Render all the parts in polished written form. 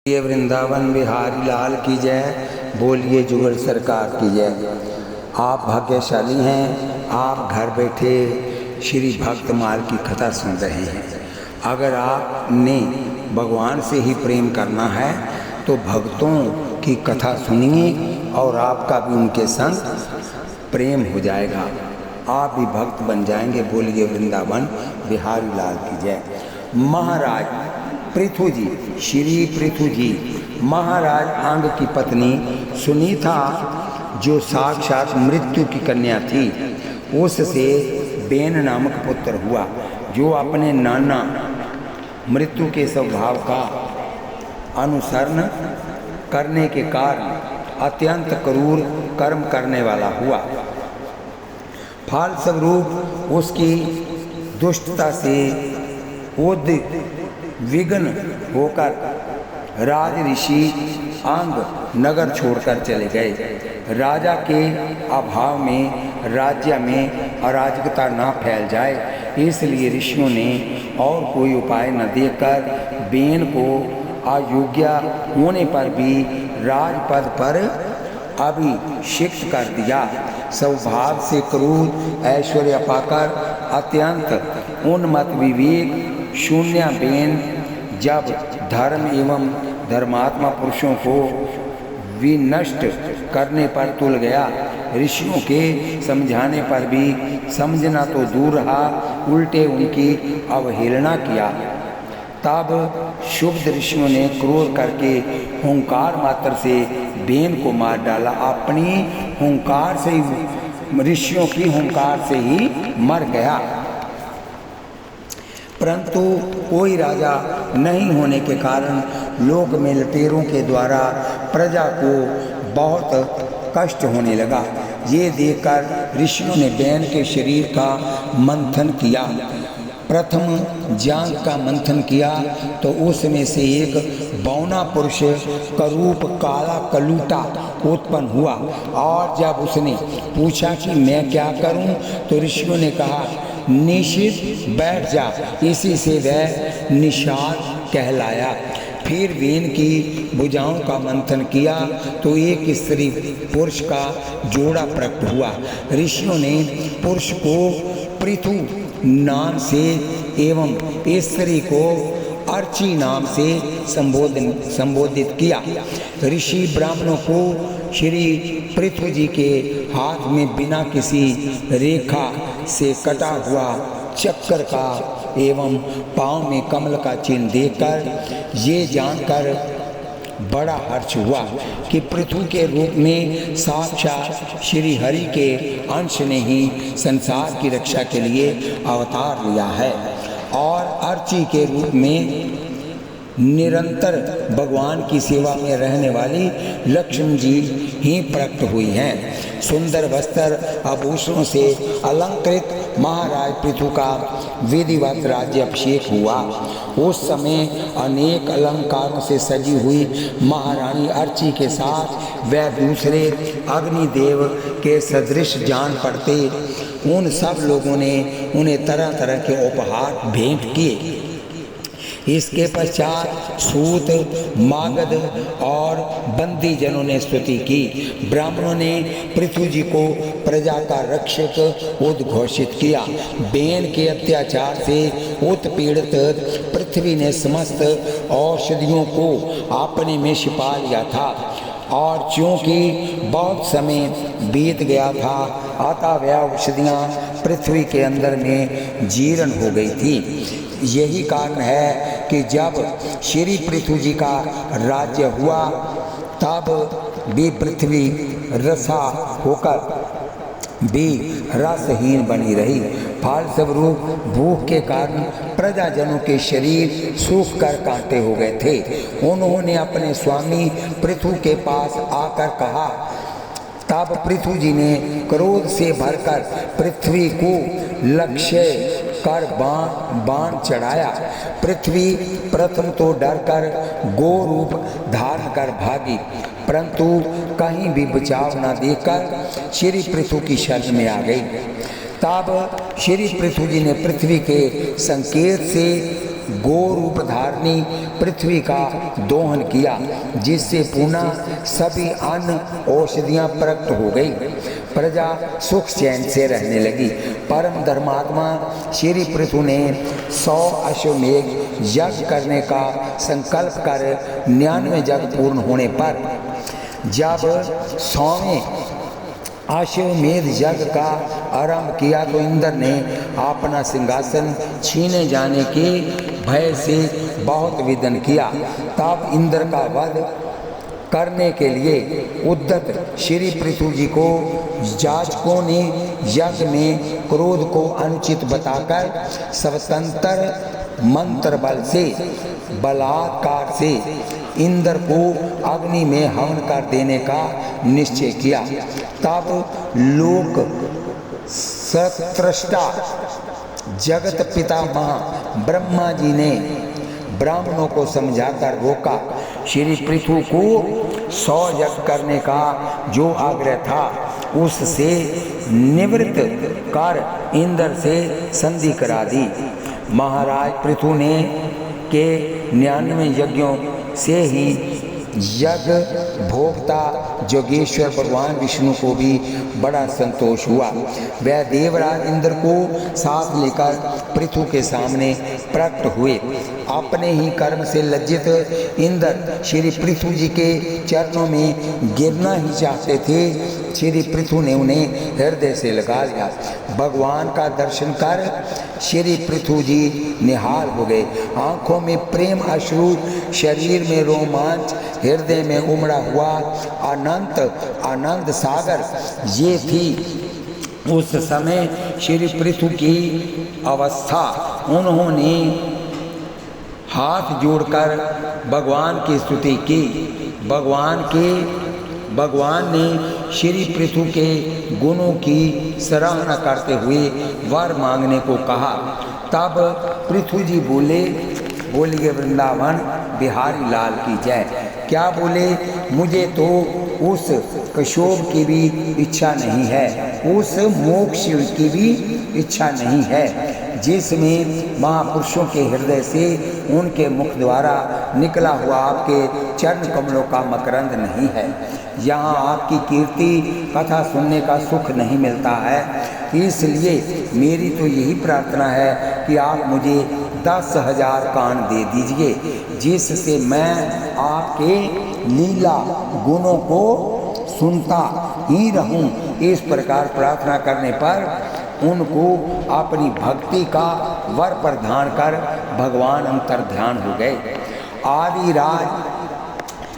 ये वृंदावन बिहारी लाल की जय। बोलिए जुगल सरकार की जय। आप भाग्यशाली हैं, आप घर बैठे श्री भक्तमाल की कथा सुन रहे हैं। अगर आपने भगवान से ही प्रेम करना है तो भक्तों की कथा सुनिए और आपका भी उनके संग प्रेम हो जाएगा, आप भी भक्त बन जाएंगे। बोलिए वृंदावन बिहारी लाल की जय। महाराज पृथु जी, श्री पृथु जी महाराज अंग की पत्नी सुनीता, जो साक्षात मृत्यु की कन्या थी, उससे बेन नामक पुत्र हुआ, जो अपने नाना मृत्यु के स्वभाव का अनुसरण करने के कारण अत्यंत क्रूर कर्म करने वाला हुआ। फलस्वरूप उसकी दुष्टता से विघ्न होकर राज ऋषि अंग नगर छोड़कर चले गए। राजा के अभाव में राज्य में अराजकता न फैल जाए, इसलिए ऋषियों ने और कोई उपाय न देकर बेन को अयोग्य होने पर भी राजपद पर अभिषिक्त कर दिया। स्वभाव से क्रूर ऐश्वर्य पाकर अत्यंत उन्मत्त विवेक शून्य बेन जब धर्म एवं धर्मात्मा पुरुषों को विनष्ट करने पर तुल गया, ऋषियों के समझाने पर भी समझना तो दूर रहा, उल्टे उनकी अवहेलना किया। तब शुभ ऋषियों ने क्रोध करके हुंकार मात्र से बेन को मार डाला। अपनी हुंकार से ही, ऋषियों की हुंकार से ही मर गया। परंतु कोई राजा नहीं होने के कारण लोक में लुटेरों के द्वारा प्रजा को बहुत कष्ट होने लगा। ये देखकर ऋषियों ने बेन के शरीर का मंथन किया। प्रथम जांघ का मंथन किया तो उसमें से एक बौना पुरुष करूप काला कलूटा उत्पन्न हुआ, और जब उसने पूछा कि मैं क्या करूं, तो ऋषियों ने कहा निशित बैठ जा। इसी से वह निषाद कहलाया। फिर बेन की भुजाओं का मंथन किया तो एक स्त्री पुरुष का जोड़ा प्रकट हुआ। ऋषियों ने पुरुष को पृथु नाम से एवं स्त्री को अर्ची नाम से संबोधित किया। ऋषि ब्राह्मणों को श्री पृथु जी के हाथ में बिना किसी रेखा से कटा हुआ चक्कर का एवं पांव में कमल का चिन्ह देखकर ये जानकर बड़ा हर्ष हुआ कि पृथु के रूप में साक्षात श्री हरि के अंश ने ही संसार की रक्षा के लिए अवतार लिया है, और अर्ची के रूप में निरंतर भगवान की सेवा में रहने वाली लक्ष्मी जी ही प्रकट हुई हैं। सुंदर वस्त्र आभूषणों से अलंकृत महाराज पृथु का विधिवत राज्य अभिषेक हुआ। उस समय अनेक अलंकारों से सजी हुई महारानी अर्ची के साथ वह दूसरे अग्निदेव के सदृश जान पड़ते। उन सब लोगों ने उन्हें तरह तरह के उपहार भेंट किए। इसके पश्चात सूत, मागध और बंदी जनों ने स्तुति की। ब्राह्मणों ने पृथु जी को प्रजा का रक्षक उद्घोषित किया। बेन के अत्याचार से उत्पीड़ित पृथ्वी ने समस्त औषधियों को अपने में छिपा लिया था, और चूंकि बहुत समय बीत गया था, अतः वह औषधियाँ पृथ्वी के अंदर में जीर्ण हो गई थी। यही कारण है कि जब श्री पृथु जी का राज्य हुआ तब भी पृथ्वी रसा होकर भी रसहीन बनी रही। फलस्वरूप भूख के कारण प्रजाजनों के शरीर सूख कर कांटे हो गए थे। उन्होंने अपने स्वामी पृथु के पास आकर कहा। तब पृथु जी ने क्रोध से भरकर पृथ्वी को लक्ष्य कर बाण चढ़ाया। पृथ्वी प्रथम तो डरकर गो रूप धारण कर भागी, परंतु कहीं भी बचाव न देकर श्री पृथु की शरण में आ गई। तब श्री पृथु जी ने पृथ्वी के संकेत से गो रूप धारणी पृथ्वी का दोहन किया, जिससे पुनः सभी अन्न औषधियाँ प्रकट हो गई। प्रजा सुख चैन से रहने लगी। परम धर्मात्मा श्री पृथु ने 100 अश्वमेघ यज्ञ करने का संकल्प कर 99 यज्ञ पूर्ण होने पर जब 100वें अश्वमेध यज्ञ का आरंभ किया तो इंद्र ने अपना सिंहासन छीने जाने के भय से बहुत विदन किया। तब इंद्र का वध करने के लिए उद्यत श्री पृथु जी को जाजकों ने यज्ञ में क्रोध को अनुचित बताकर स्वतंत्र मंत्र बल से बलात्कार से इंद्र को अग्नि में हवन कर देने का निश्चय किया। तब लोक सत्रष्टा जगत पितामह ब्रह्मा जी ने ब्राह्मणों को समझाकर रोका। श्री पृथु को 100 यज्ञ करने का जो आग्रह था उससे निवृत्त कर इंद्र से संधि करा दी। महाराज पृथु ने के 99 यज्ञों से ही यज्ञ भोक्ता जोगेश्वर भगवान विष्णु को भी बड़ा संतोष हुआ। वह देवराज इंद्र को साथ लेकर पृथु के सामने प्रकट हुए। अपने ही कर्म से लज्जित इंद्र श्री पृथु जी के चरणों में गिरना ही चाहते थे। श्री पृथु ने उन्हें हृदय से लगा लिया। भगवान का दर्शन कर श्री पृथु जी निहाल हो गए। आंखों में प्रेम अश्रु, शरीर में रोमांच, हृदय में उमड़ा हुआ अनंत आनंद सागर, ये थी उस समय श्री पृथु की अवस्था। उन्होंने हाथ जोड़कर भगवान की स्तुति की। भगवान ने श्री पृथु के गुणों की सराहना करते हुए वर मांगने को कहा। तब पृथु जी बोलिए वृंदावन बिहारी लाल की जय। क्या बोले? मुझे तो उस कशोभ की भी इच्छा नहीं है, उस मोक्ष की भी इच्छा नहीं है जिसमें महापुरुषों के हृदय से उनके मुख द्वारा निकला हुआ आपके चरण कमलों का मकरंद नहीं है। यहाँ आपकी कीर्ति कथा सुनने का सुख नहीं मिलता है। इसलिए मेरी तो यही प्रार्थना है कि आप मुझे 10,000 कान दे दीजिए, जिससे मैं आपके लीला गुणों को सुनता ही रहूं। इस प्रकार प्रार्थना करने पर उनको अपनी भक्ति का वर प्रदान कर भगवान अंतर्ध्यान हो गए।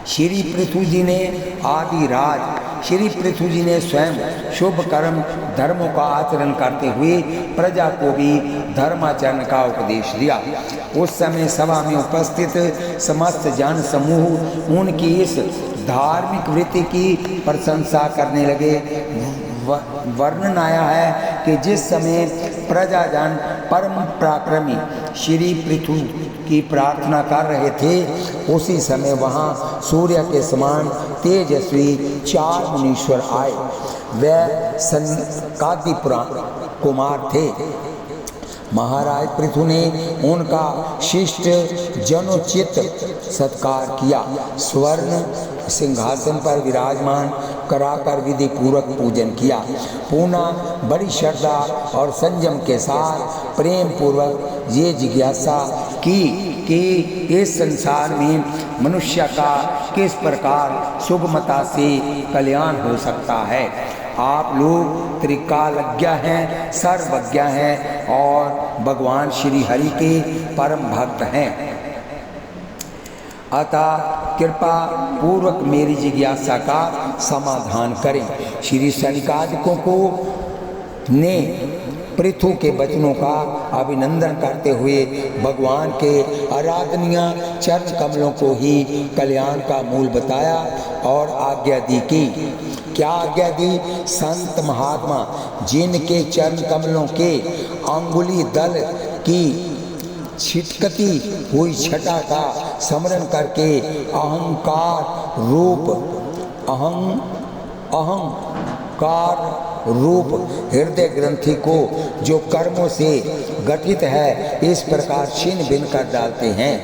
श्री पृथु जी ने स्वयं शुभ कर्म धर्मों का आचरण करते हुए प्रजा को भी धर्माचरण का उपदेश दिया। उस समय सभा में उपस्थित समस्त जन समूह उनकी इस धार्मिक वृत्ति की प्रशंसा करने लगे। वर्णन आया है कि जिस समय प्रजाजन परम पराक्रमी श्री पृथु की प्रार्थना कर रहे थे, उसी समय वहाँ सूर्य के समान तेजस्वी 4 मुनीश्वर आए। वे सनकादि कुमार थे। महाराज पृथु ने उनका शिष्ट जनोचित सत्कार किया। स्वर्ण सिंहासन पर विराजमान कराकर विधि पूर्वक पूजन किया। पुनः बड़ी श्रद्धा और संयम के साथ प्रेम पूर्वक ये जिज्ञासा की कि इस संसार में मनुष्य का किस प्रकार सुगमता से कल्याण हो सकता है। आप लोग त्रिकालज्ञ हैं, सर्वज्ञ हैं और भगवान श्री हरि के परम भक्त हैं। अतः कृपा पूर्वक मेरी जिज्ञासा का समाधान करें। श्री सनकादिकों को ने पृथु के वचनों का अभिनंदन करते हुए भगवान के आराधनीय चरण कमलों को ही कल्याण का मूल बताया और आज्ञा दी की। क्या आज्ञा दी? संत महात्मा जिनके चरण कमलों के अंगुली दल की छिटकती हुई छटा का स्मरण करके अहंकार रूप हृदय ग्रंथि को जो कर्मों से गठित है इस प्रकार छिन्न भिन्न कर डालते हैं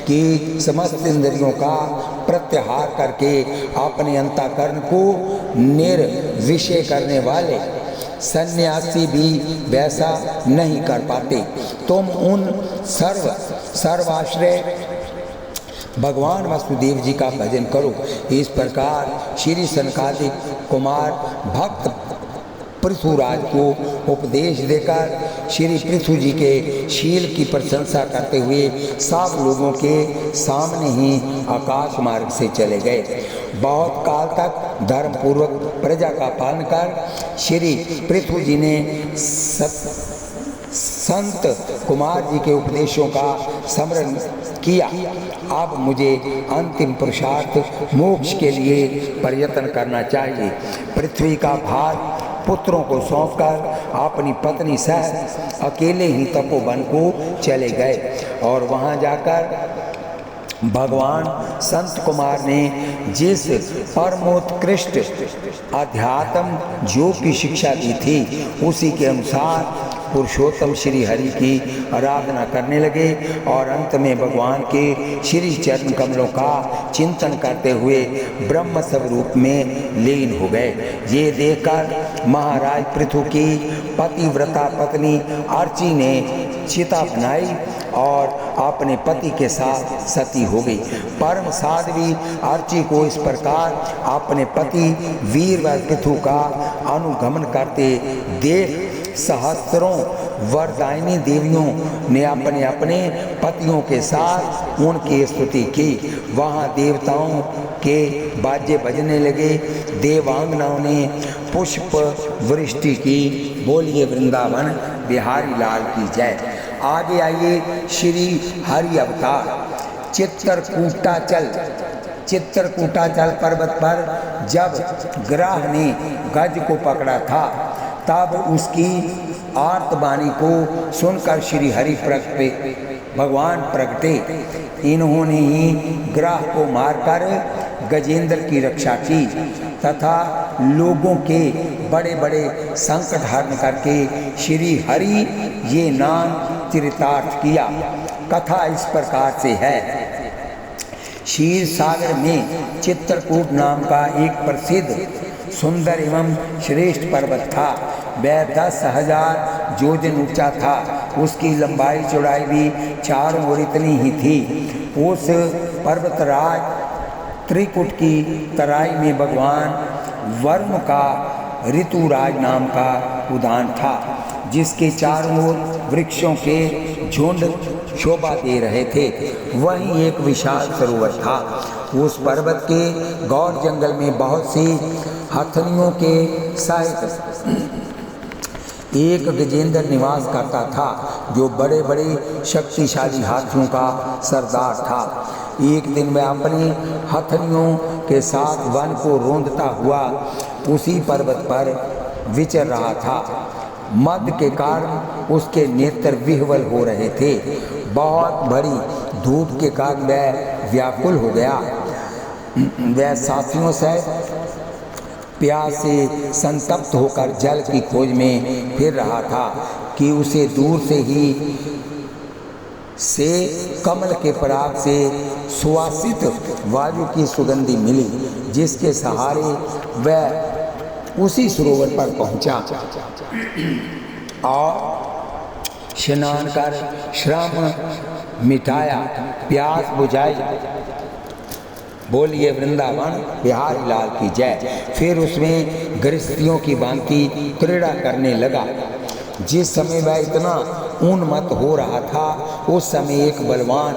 कि समस्त इंद्रियों का प्रत्याहार करके अपने अंतःकरण को निर्विषय करने वाले सन्यासी भी वैसा नहीं कर पाते। तुम उन सर्वाश्रय भगवान वासुदेव जी का भजन करो। इस प्रकार श्री सनकादिक कुमार भक्त पृथुराज को उपदेश देकर श्री पृथु जी के शील की प्रशंसा करते हुए सब लोगों के सामने ही आकाश मार्ग से चले गए। बहुत काल तक धर्म पूर्वक प्रजा का पालन कर श्री पृथु जी ने संत कुमार जी के उपदेशों का स्मरण किया। अब मुझे अंतिम पुरुषार्थ मोक्ष के लिए प्रयत्न करना चाहिए। पृथ्वी का भार पुत्रों को सौंपकर अपनी पत्नी सह अकेले ही तपोवन को चले गए और वहां जाकर भगवान संत कुमार ने जिस परमोत्कृष्ट अध्यात्म योग की शिक्षा दी थी उसी के अनुसार पुरुषोत्तम श्री हरि की आराधना करने लगे और अंत में भगवान के श्री चरण कमलों का चिंतन करते हुए ब्रह्म स्वरूप में लीन हो गए। ये देखकर महाराज पृथु की पतिव्रता पत्नी अर्ची ने चिता बनाई और अपने पति के साथ सती हो गई। परम साध्वी अर्ची को इस प्रकार अपने पति वीर व पृथु का अनुगमन करते देख सहस्त्रों वरदायिनी देवियों ने अपने अपने पतियों के साथ उनकी स्तुति की। वहाँ देवताओं के बाजे बजने लगे, देवांगनाओं ने पुष्प वृष्टि की। बोलिए वृंदावन बिहारी लाल की जय। आगे आइए श्री हरि अवतार। चित्रकूटाचल पर्वत पर जब ग्रह ने गज को पकड़ा था तब उसकी आर्तवाणी को सुनकर श्री हरि भगवान प्रगटे। इन्होंने ही ग्रह को मारकर गजेंद्र की रक्षा की तथा लोगों के बड़े बड़े संकट हरण करके श्री हरि ये नाम चरितार्थ किया। कथा इस प्रकार से है। क्षीर सागर में चित्रकूट नाम का एक प्रसिद्ध सुंदर एवं श्रेष्ठ पर्वत था। वह 10,000 योजन ऊंचा था। उसकी लंबाई चौड़ाई भी चारों ओर इतनी ही थी। उस पर्वतराज त्रिकुट की तराई में भगवान वरुण का ऋतुराज नाम का उद्यान था जिसके चारों ओर वृक्षों के झुंड शोभा दे रहे थे। वहीं एक विशाल सरोवर था। उस पर्वत के गौर जंगल में बहुत सी हथनियों के सहित एक गजेंद्र निवास करता था जो बड़े बड़े शक्तिशाली हाथियों का सरदार था। एक दिन वह अपनी हथनियों के साथ वन को रोंदता हुआ उसी पर्वत पर विचर रहा था। मद के कारण उसके नेत्र विह्वल हो रहे थे। बहुत बड़ी धूप के कारण वह व्याकुल हो गया। वह साथियों से प्यास से संतप्त होकर जल की खोज में फिर रहा था कि उसे दूर से कमल के पराग से सुवासित वायु की सुगंधि मिली जिसके सहारे वह उसी सरोवर पर पहुंचा और स्नान कर श्रम मिटाया, प्यास बुझाई। बोलिए वृंदावन बिहारी लाल की जय। फिर उसमें गृहस्थियों की भांति क्रीड़ा करने लगा। जिस समय वह इतना उन्मत्त हो रहा था उस समय एक बलवान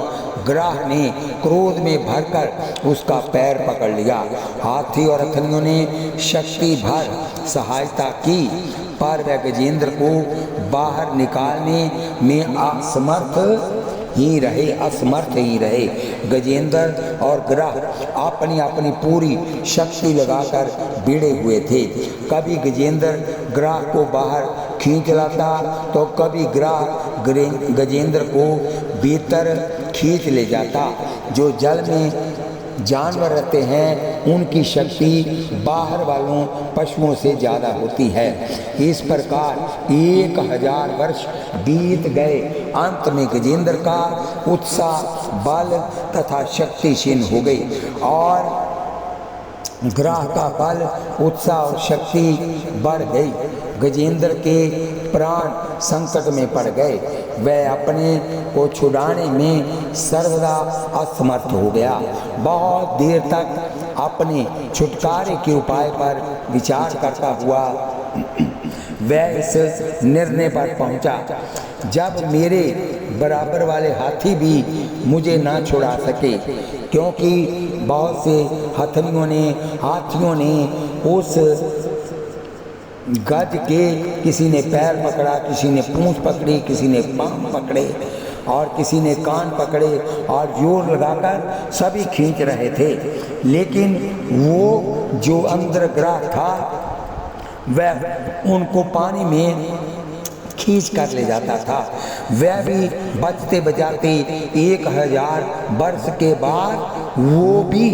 ग्राह ने क्रोध में भरकर उसका पैर पकड़ लिया। हाथी और हथनियों ने शक्ति भर सहायता की पर वह गजेंद्र को बाहर निकालने में असमर्थ ही रहे। गजेंद्र और ग्रह अपनी अपनी पूरी शक्ति लगाकर भिड़े हुए थे। कभी गजेंद्र ग्रह को बाहर खींच लाता तो कभी ग्रह गजेंद्र को भीतर खींच ले जाता। जो जल में जानवर रहते हैं उनकी शक्ति बाहर वालों पशुओं से ज़्यादा होती है। इस प्रकार 1000 वर्ष बीत गए। अंत में गजेंद्र का उत्साह, बल तथा शक्ति क्षीण हो गई और ग्रह का बल, उत्साह और शक्ति बढ़ गई। गजेंद्र के प्राण संकट में पड़ गए। वह अपने को छुड़ाने में सर्वदा असमर्थ हो गया। बहुत देर तक अपने छुटकारे के उपाय पर विचार करता हुआ वह इस निर्णय पर पहुंचा, जब मेरे बराबर वाले हाथी भी मुझे ना छुड़ा सके, क्योंकि बहुत से हाथियों ने उस गज के किसी ने पैर पकड़ा, किसी ने पूंछ पकड़ी, किसी ने पांव पकड़े और किसी ने कान पकड़े और जोर लगाकर सभी खींच रहे थे। लेकिन वो जो अंदर ग्रह था वह उनको पानी में खींच कर ले जाता था। वह भी बचते बचाते 1000 वर्ष के बाद वो भी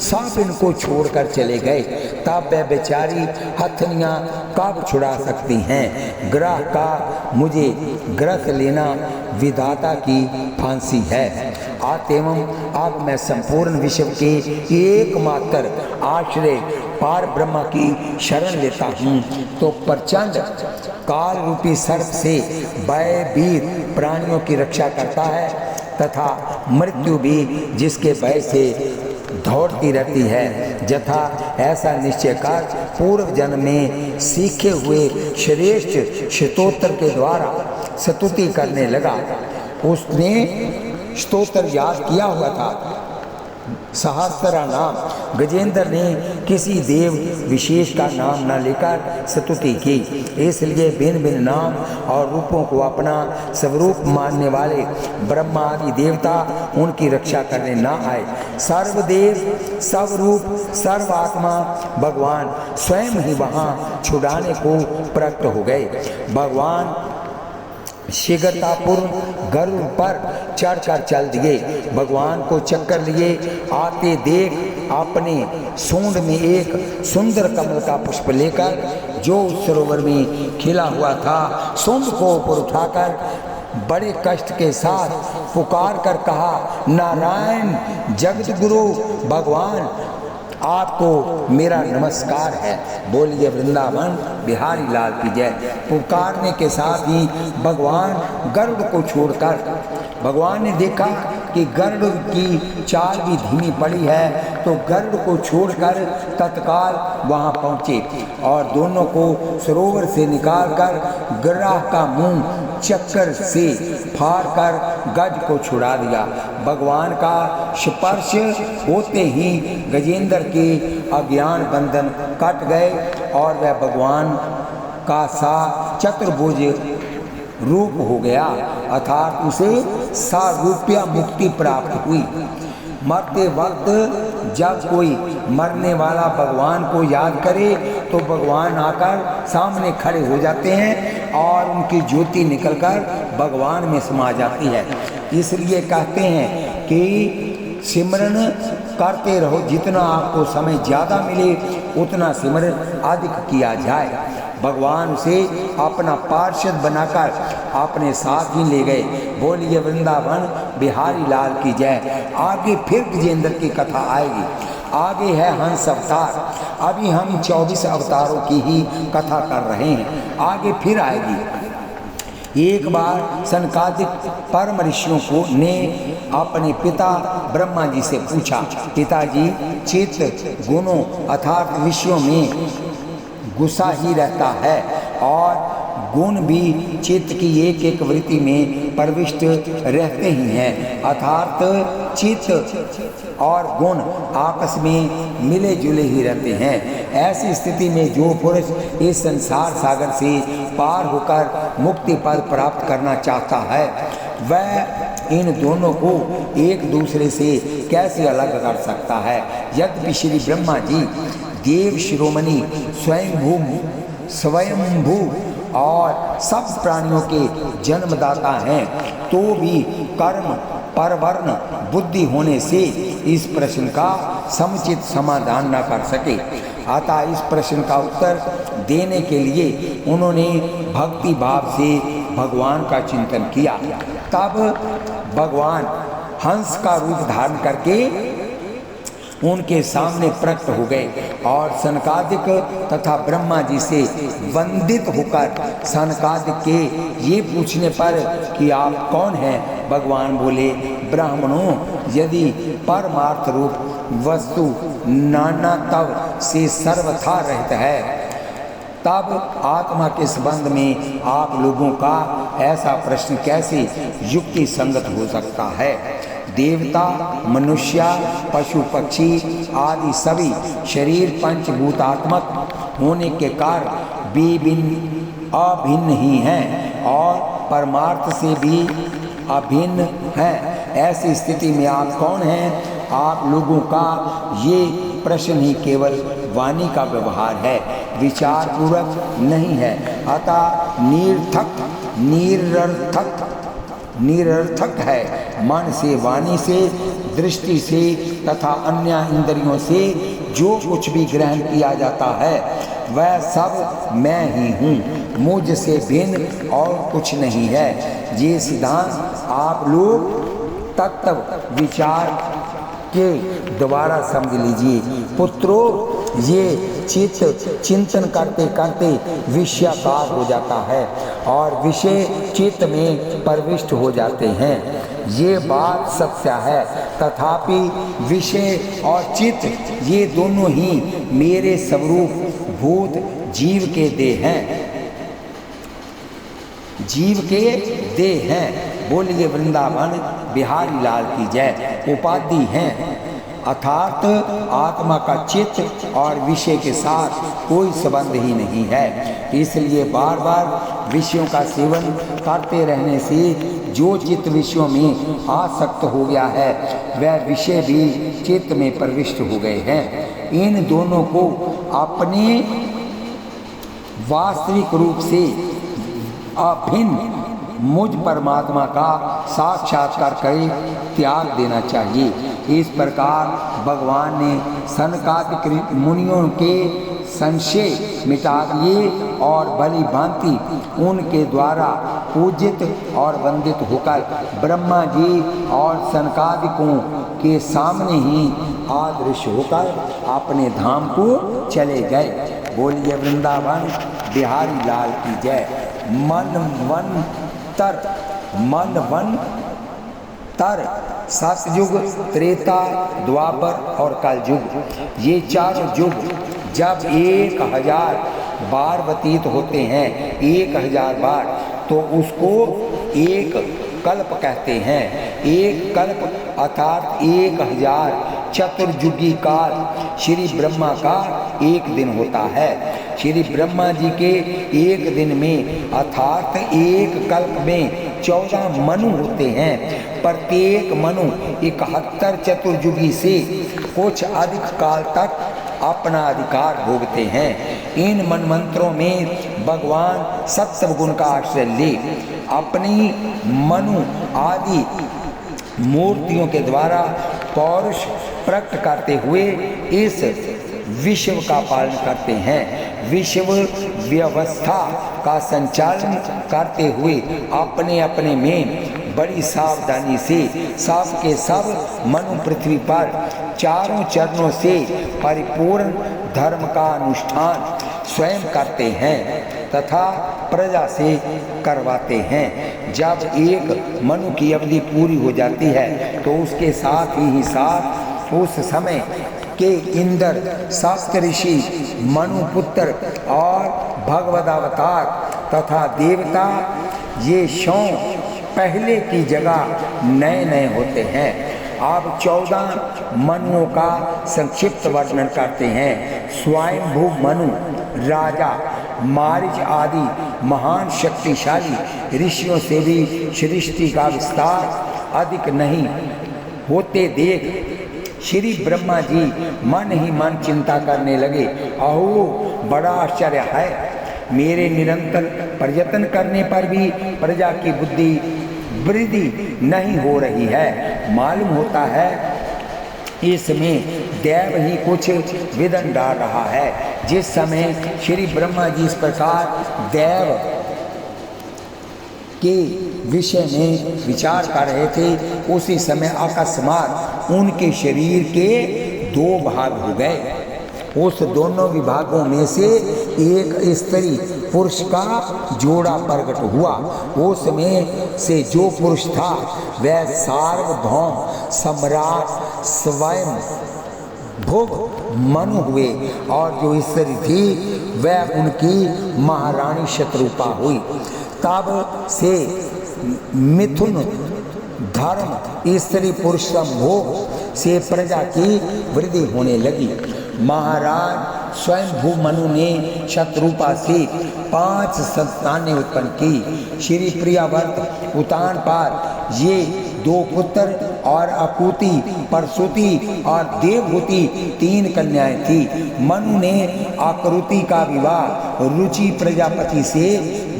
सब इनको छोड़कर चले गए। तब वह बेचारी हथनियाँ कब छुड़ा सकती हैं। ग्रह का मुझे ग्रस लेना विधाता की फांसी है। अतएव अब मैं संपूर्ण विश्व के एकमात्र आश्रय पार ब्रह्म की शरण लेता हूँ, तो प्रचंड काल रूपी सर्प से भयभीत प्राणियों की रक्षा करता है तथा मृत्यु भी जिसके भय से दौड़ती रहती है। यथा ऐसा निश्चय कर पूर्व जन्म में सीखे हुए श्रेष्ठ स्तोत्र के द्वारा स्तुति करने लगा। उसने स्तोत्र याद किया हुआ था, सहस्त्र नाम। गजेंद्र ने किसी देव विशेष का नाम न लेकर स्तुति की, इसलिए भिन्न भिन्न नाम और रूपों को अपना स्वरूप मानने वाले ब्रह्मा आदि देवता उनकी रक्षा करने न आए। सर्वदेव, सर्वरूप, सर्वात्मा भगवान स्वयं ही वहाँ छुड़ाने को प्रकट हो गए। भगवान शीघ्रतापूर्व गरुड़ पर चढ़कर चल दिए। भगवान को चक्कर लिए आते देख अपने सूंड में एक सुंदर कमल का पुष्प लेकर जो उस सरोवर में खिला हुआ था, सूंड को ऊपर उठाकर बड़े कष्ट के साथ पुकार कर कहा, नारायण जगत गुरु भगवान, आपको मेरा नमस्कार है। बोलिए वृंदावन बिहारी लाल की जय। पुकारने के साथ ही भगवान गरुड़ को छोड़कर, भगवान ने देखा कि गरुड़ की चाल भी धीमी पड़ी है, तो गरुड़ को छोड़कर तत्काल वहां पहुंचे और दोनों को सरोवर से निकालकर ग्रह का मुंह चक्कर से फाड़कर गज को छुड़ा दिया। भगवान का स्पर्श होते ही गजेंद्र के अज्ञान बंधन कट गए और वह भगवान का सा चतुर्भुज रूप हो गया, अर्थात उसे सारूप्य मुक्ति प्राप्त हुई। मरते वक्त जब कोई मरने वाला भगवान को याद करे तो भगवान आकर सामने खड़े हो जाते हैं और उनकी ज्योति निकलकर भगवान में समा जाती है। इसलिए कहते हैं कि सिमरन करते रहो, जितना आपको समय ज़्यादा मिले उतना सिमरन अधिक किया जाए। भगवान उसे अपना पार्षद बनाकर अपने साथ ही ले गए। बोलिए वृंदावन बिहारी लाल की जय। आगे फिर गजेंद्र की कथा आएगी। आगे है हंस अवतार। अभी हम 24 अवतारों की ही कथा कर रहे हैं, आगे फिर आएगी। एक बार सनकादिक परम ऋषियों को ने अपने पिता ब्रह्मा जी से पूछा, पिताजी चित्त गुणों अर्थात विषयों में गुस्सा ही रहता है और गुण भी चित्त की एक एक वृत्ति में प्रविष्ट रहते ही हैं, अर्थात चित्त और गुण आपस में मिले जुले ही रहते हैं। ऐसी स्थिति में जो पुरुष इस संसार सागर से पार होकर मुक्ति पद प्राप्त करना चाहता है, वह इन दोनों को एक दूसरे से कैसे अलग कर सकता है। यद्यपि श्री ब्रह्मा जी देव शिरोमणि स्वयंभू और सब प्राणियों के जन्मदाता हैं, तो भी कर्म परवर्ण बुद्धि होने से इस प्रश्न का समुचित समाधान न कर सके। अतः इस प्रश्न का उत्तर देने के लिए उन्होंने भक्ति भाव से भगवान का चिंतन किया। तब भगवान हंस का रूप धारण करके उनके सामने प्रकट हो गए और सनकादिक तथा ब्रह्मा जी से वंदित होकर सनकादिक के ये पूछने पर कि आप कौन हैं, भगवान बोले, ब्राह्मणों, यदि परमार्थ रूप वस्तु नाना तव से सर्वथा रहित है, तब आत्मा के संबंध में आप लोगों का ऐसा प्रश्न कैसे युक्ति संगत हो सकता है। देवता, मनुष्य, पशु पक्षी आदि सभी शरीर पंचभूतात्मक होने के कारण विभिन्न अभिन्न ही हैं और परमार्थ से भी अभिन्न हैं। ऐसी स्थिति में आप कौन हैं? आप लोगों का ये प्रश्न ही केवल वाणी का व्यवहार है, विचार पूर्वक नहीं है। अतः निरर्थक है। मन से, वाणी से, दृष्टि से तथा अन्य इंद्रियों से जो कुछ भी ग्रहण किया जाता है वह सब मैं ही हूँ, मुझसे भिन्न और कुछ नहीं है। ये सिद्धांत आप लोग तत्व विचार के द्वारा समझ लीजिए। पुत्रों, ये चित्त चिंतन करते करते विषयाकार हो जाता है और विषय चित्त में प्रविष्ट हो जाते हैं। ये बात सत्य है। तथापि विषय और चित्त ये दोनों ही मेरे स्वरूप भूत जीव के देह हैं, जीव के देह हैं। बोलिए वृंदावन बिहारी लाल की जय। उपाधि हैं, अर्थात आत्मा का चित्त और विषय के साथ कोई संबंध ही नहीं है। इसलिए बार बार विषयों का सेवन करते रहने से जो चित्त विषयों में आसक्त हो गया है वह विषय भी चित्त में प्रविष्ट हो गए हैं। इन दोनों को अपने वास्तविक रूप से अभिन्न मुझ परमात्मा का साक्षात्कार कर त्याग देना चाहिए। इस प्रकार भगवान ने सनकादिक मुनियों के संशय मिटा दिए और भली भांति उनके द्वारा पूजित और वंदित होकर ब्रह्मा जी और सनकादिकों के सामने ही आदृश्य होकर अपने धाम को चले गए। बोलिए वृंदावन बिहारी लाल की जय। मन वन तर सतयुग, त्रेता, द्वापर और कलयुग, ये चार युग जब 1000 बार व्यतीत होते हैं, 1000 बार, तो उसको एक कल्प कहते हैं। एक कल्प अर्थात 1000 चतुर्युगी काल श्री ब्रह्मा का एक दिन होता है। श्री ब्रह्मा जी के एक दिन में अर्थात एक कल्प में 14 मनु होते हैं। प्रत्येक मनु 71 चतुर्युगी से कुछ अधिक काल तक अपना अधिकार भोगते हैं। इन मनमंत्रों में भगवान सत्वगुण का आश्रय ले अपनी मनु आदि मूर्तियों के द्वारा पौरुष प्रकट करते हुए इस विश्व का पालन करते हैं। विश्व व्यवस्था का संचालन करते हुए अपने अपने में बड़ी सावधानी से सब के सब मनु पृथ्वी पर चारों चरणों से परिपूर्ण धर्म का अनुष्ठान स्वयं करते हैं तथा प्रजा से करवाते हैं। जब एक मनु की अवधि पूरी हो जाती है तो उसके साथ ही साथ उस समय के इंद्र, सप्त ऋषि, मनुपुत्र और भगवदावतार तथा देवता ये 100 पहले की जगह नए नए होते हैं। अब 14 मनुओं का संक्षिप्त वर्णन करते हैं। स्वयंभू मनु, राजा, मारीच आदि महान शक्तिशाली ऋषियों से भी सृष्टि का विस्तार अधिक नहीं होते देख श्री ब्रह्मा जी मन ही मन चिंता करने लगे। अहो, बड़ा आश्चर्य है, मेरे निरंतर प्रयत्न करने पर भी प्रजा की बुद्धि वृद्धि नहीं हो रही है। मालूम होता है इसमें देव ही कुछ विघ्न डाल रहा है। जिस समय श्री ब्रह्मा जी इस प्रकार देव के विषय में विचार कर रहे थे, उसी समय अकस्मात उनके शरीर के दो भाग हो गए। उस दोनों विभागों में से एक स्त्री पुरुष का जोड़ा प्रकट हुआ। उसमें से जो पुरुष था वह सार्वभौम सम्राट स्वयं भुव मनु हुए, और जो स्त्री थी वह उनकी महारानी शत्रुपा हुई। तब से मिथुन धर्म स्त्री पुरुष संभोग से प्रजा की वृद्धि होने लगी। महाराज स्वयंभू मनु ने शत्रुपा से 5 संतानें उत्पन्न की। श्री प्रियावर्त उतानपाद ये 2 पुत्र और अकुति, परसुति और देवहूति 3 कन्याएं थी। मनु ने आकृति का विवाह रुचि प्रजापति से,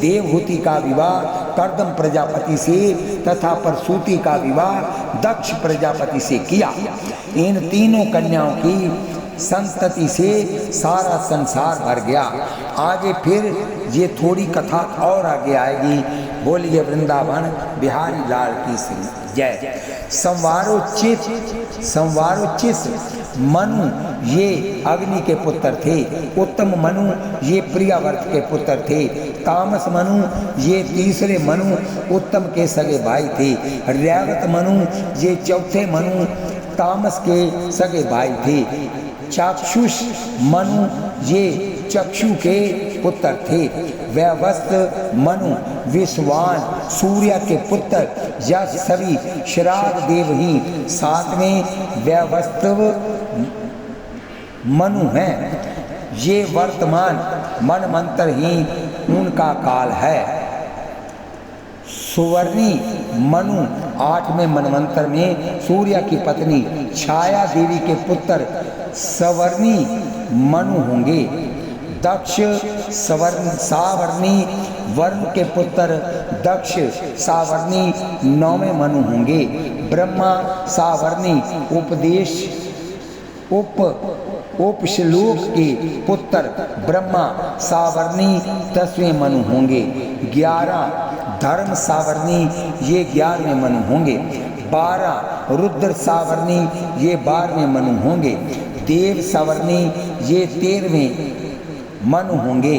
देवहूति का विवाह कर्दम प्रजापति से तथा परसुति का विवाह दक्ष प्रजापति से किया। इन तीनों कन्याओं की संतति से सारा संसार भर गया। आगे फिर ये थोड़ी कथा और आगे आएगी। बोलिए वृंदावन बिहारी लाल की जय। संवारोचित मनु ये अग्नि के पुत्र थे। उत्तम मनु ये प्रियावर्त के पुत्र थे। तामस मनु ये तीसरे मनु उत्तम के सगे भाई थे। रैवत मनु ये चौथे मनु तामस के सगे भाई थे। चाक्षुष मनु ये चक्षु के पुत्र थे। व्यवस्थ मनु विश्वान सूर्य के पुत्र, यह सभी श्राद्ध देव ही 7वें व्यवस्थव मनु हैं। ये वर्तमान मनमंत्र ही उनका काल है। सुवर्णी मनु 8वें मनमंत्र में सूर्य की पत्नी छाया देवी के पुत्र सवर्णी मनु होंगे। दक्ष सावर्णी वर्ण के पुत्र दक्ष सावर्णी 9वें मनु होंगे। ब्रह्मा सावर्णी उपश्लोक के पुत्र ब्रह्मा सावर्णी 10वें मनु होंगे। 11 धर्म सावर्णी ये 11वें मनु होंगे। 12 रुद्र सावर्णी ये 12वें मनु होंगे। देव सावर्णी ये 13वें मनु होंगे।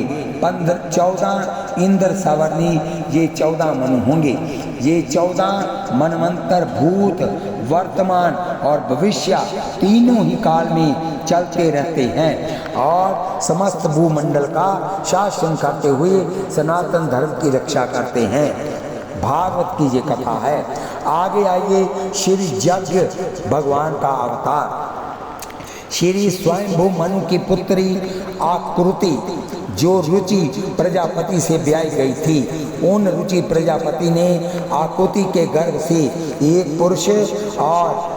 14 इंद्र सावर्णी ये 14 मनु होंगे। ये 14 मनमंत्र भूत वर्तमान और भविष्य तीनों ही काल में चलते रहते हैं और समस्त भूमंडल का शासन करते हुए सनातन धर्म की रक्षा करते हैं। भागवत की ये कथा है। आगे आइए श्री यज्ञ भगवान का अवतार। श्री स्वयंभू मनु की पुत्री आकृति जो रुचि प्रजापति से ब्याई गई थी, उन रुचि प्रजापति ने आकृति के गर्भ से एक पुरुष और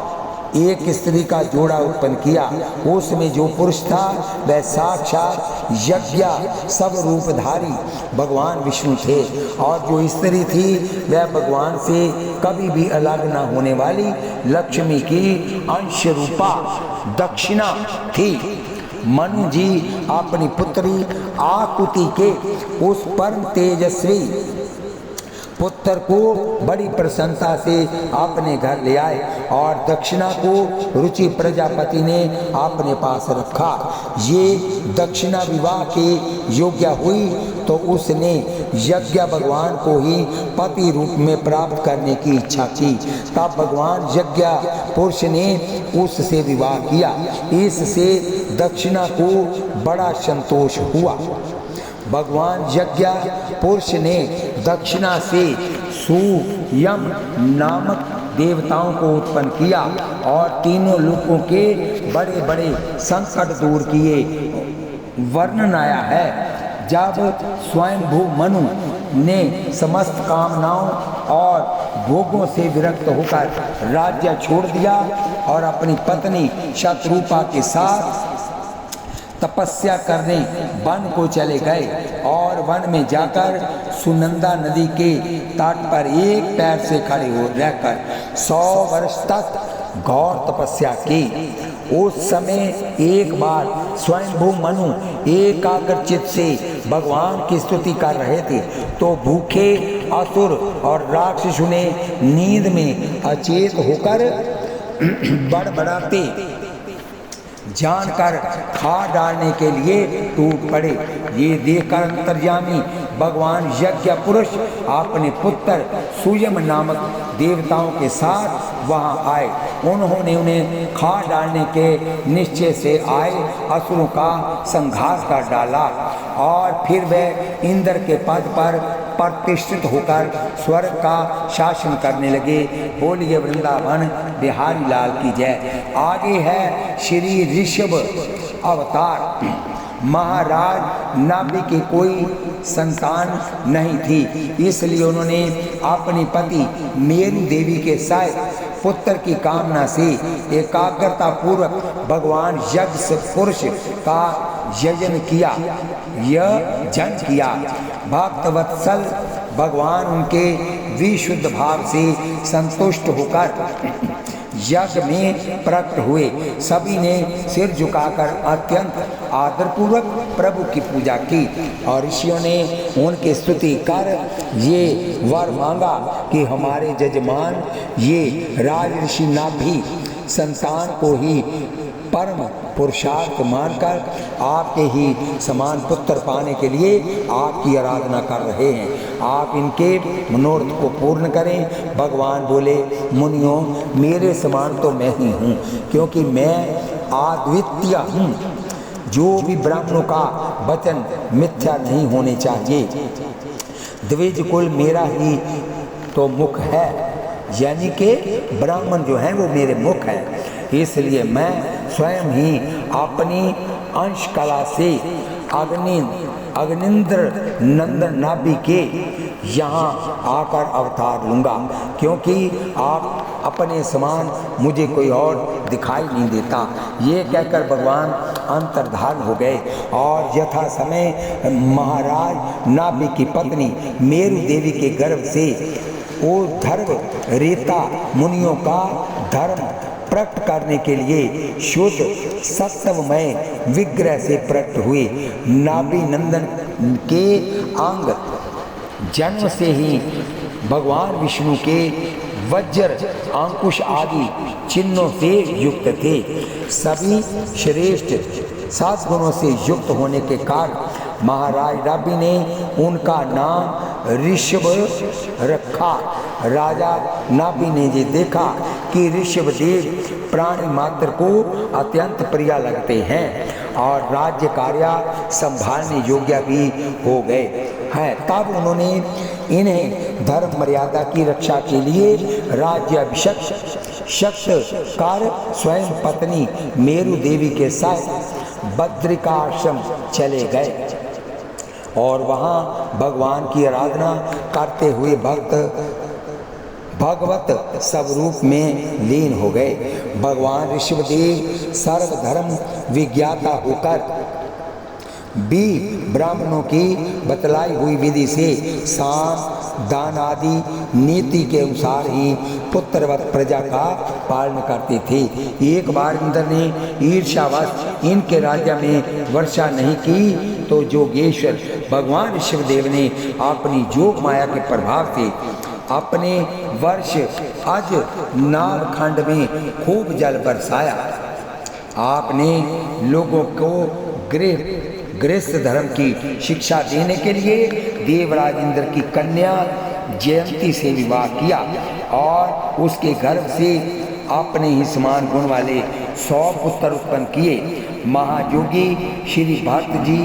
एक स्त्री का जोड़ा उत्पन्न किया। उसमें जो पुरुष था वह साक्षात यज्ञ सब रूपधारी भगवान विष्णु थे, और जो स्त्री थी वह भगवान से कभी भी अलग न होने वाली लक्ष्मी की अंश रूपा दक्षिणा थी। मनु जी अपनी पुत्री आकृति के उस परम तेजस्वी पुत्र को बड़ी प्रसन्नता से अपने घर ले आए और दक्षिणा को रुचि प्रजापति ने अपने पास रखा। ये दक्षिणा विवाह के योग्य हुई तो उसने यज्ञ भगवान को ही पति रूप में प्राप्त करने की इच्छा की। तब भगवान यज्ञ पुरुष ने उससे विवाह किया। इससे दक्षिणा को बड़ा संतोष हुआ। भगवान यज्ञ पुरुष ने दक्षिणा से सुयम नामक देवताओं को उत्पन्न किया और तीनों लोगों के बड़े बड़े संकट दूर किए। वर्णन आया है जब स्वयंभू मनु ने समस्त कामनाओं और भोगों से विरक्त होकर राज्य छोड़ दिया और अपनी पत्नी शत्रुपा के साथ तपस्या करने वन को चले गए और वन में जाकर सुनंदा नदी के तट पर एक पैर से खड़े हो रहकर 100 वर्ष तक घोर तपस्या की। उस समय एक बार स्वयंभू मनु एकाग्रचित से भगवान की स्तुति कर रहे थे तो भूखे असुर और राक्षसों ने नींद में अचेत होकर बड़बड़ाते जानकर खा डालने के लिए टूट पड़े। ये देखकर अंतर्यामी भगवान यज्ञ पुरुष अपने पुत्र सुयम नामक देवताओं के साथ वहां आए। उन्होंने उन्हें खा डालने के निश्चय से आए असुरों का संहार कर डाला और फिर वे इंद्र के पद पर प्रतिष्ठित होकर स्वर्ग का शासन करने लगे। बोलिए वृंदावन बिहारी लाल की जय। आगे है श्री ऋषभ अवतार। महाराज नाभि की कोई संतान नहीं थी, इसलिए उन्होंने अपनी पति मेरु देवी के साथ पुत्र की कामना से एकाग्रता पूर्वक भगवान यज्ञ पुरुष का यजन किया। भक्तवत्सल भगवान उनके विशुद्ध भाव से संतुष्ट होकर यज्ञ में प्रकट हुए। सभी ने सिर झुकाकर अत्यंत आदरपूर्वक प्रभु की पूजा की और ऋषियों ने उनकी स्तुति कर ये वर मांगा कि हमारे जजमान ये राज ऋषि नाभि संतान को ही परम पुरुषार्थ मानकर आपके ही समान पुत्र पाने के लिए आपकी आराधना कर रहे हैं। आप इनके मनोरथ को पूर्ण करें। भगवान बोले, मुनियों मेरे समान तो मैं ही हूँ, क्योंकि मैं अद्वितीय हूँ। जो भी ब्राह्मणों का वचन मिथ्या नहीं होने चाहिए। द्विज कुल मेरा ही तो मुख है, यानी कि ब्राह्मण जो है वो मेरे मुख है। इसलिए मैं स्वयं ही अपनी अंश कला से अग्निंद्र नंदन नाभि के यहाँ आकर अवतार लूँगा, क्योंकि आप अपने समान मुझे कोई और दिखाई नहीं देता। ये कहकर भगवान अंतर्धान हो गए और यथा समय महाराज नाभि की पत्नी मेरु देवी के गर्भ से वो धर्म रेता मुनियों का धर्म प्रकट करने के लिए शुद्ध सत्वमय विग्रह से प्रकट हुए। नाभि नंदन के अंग जन्म से ही भगवान विष्णु के वज्र अंकुश आदि चिन्हों से युक्त थे। सभी श्रेष्ठ सद्गुणों से युक्त होने के कारण महाराज नाभि ने उनका नाम ऋषभ रखा। राजा नाभि ने ये देखा कि ऋषभ देव प्राणी मात्र को अत्यंत प्रिय लगते हैं और राज्य कार्य संभालने योग्य भी हो गए हैं। तब उन्होंने इन्हें धर्म मर्यादा की रक्षा के लिए राज्याभिषेक कर स्वयं पत्नी मेरु देवी के साथ बद्रिकाश्रम चले गए और वहाँ भगवान की आराधना करते हुए भगवत स्वरूप में लीन हो गए। भगवान ऋषभदेव सर्वधर्म विज्ञाता होकर भी ब्राह्मणों की बतलाई हुई विधि से साम दान आदि नीति के अनुसार ही पुत्रवत प्रजा का पालन करते थे। एक बार इंद्र ने ईर्ष्यावश इनके राज्य में वर्षा नहीं की तो जोगेश्वर भगवान ऋषभदेव ने अपनी जोग माया के प्रभाव से अपने वर्ष अज नागखंड में खूब जल बरसाया। आपने लोगों को गृहस्थ धर्म की शिक्षा देने के लिए देवराज इंद्र की कन्या जयंती से विवाह किया और उसके गर्भ से अपने ही समान गुण वाले 100 पुत्र उत्पन्न किए। महायोगी श्री भक्त जी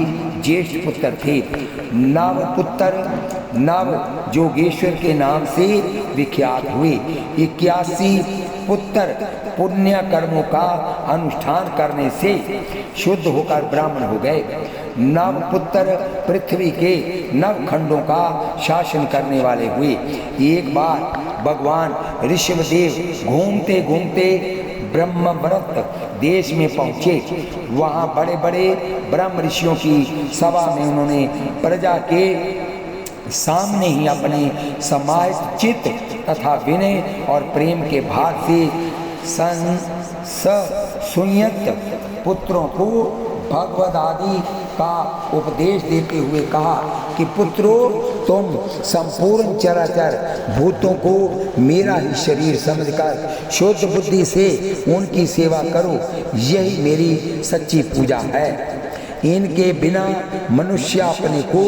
ज्येष्ठ पुत्र थे। नव पुत्र नव जोगेश्वर के नाम से विख्यात हुए। 81 पुत्र पुण्य कर्मों का अनुष्ठान करने से शुद्ध होकर ब्राह्मण हो गए। नव पुत्र पृथ्वी के नव खंडों का शासन करने वाले हुए। एक बार भगवान ऋषभदेव घूमते घूमते ब्रह्मव्रत देश में पहुँचे। वहाँ बड़े बड़े ब्रह्म ऋषियों की सभा में उन्होंने प्रजा के सामने ही अपने समाहित चित्त तथा विनय और प्रेम के भाव से सुनियत पुत्रों को भगवद आदि का उपदेश देते हुए कहा कि पुत्रों, तुम संपूर्ण चराचर भूतों को मेरा ही शरीर समझकर शुद्ध बुद्धि से उनकी सेवा करो, यही मेरी सच्ची पूजा है। इनके बिना मनुष्य अपने को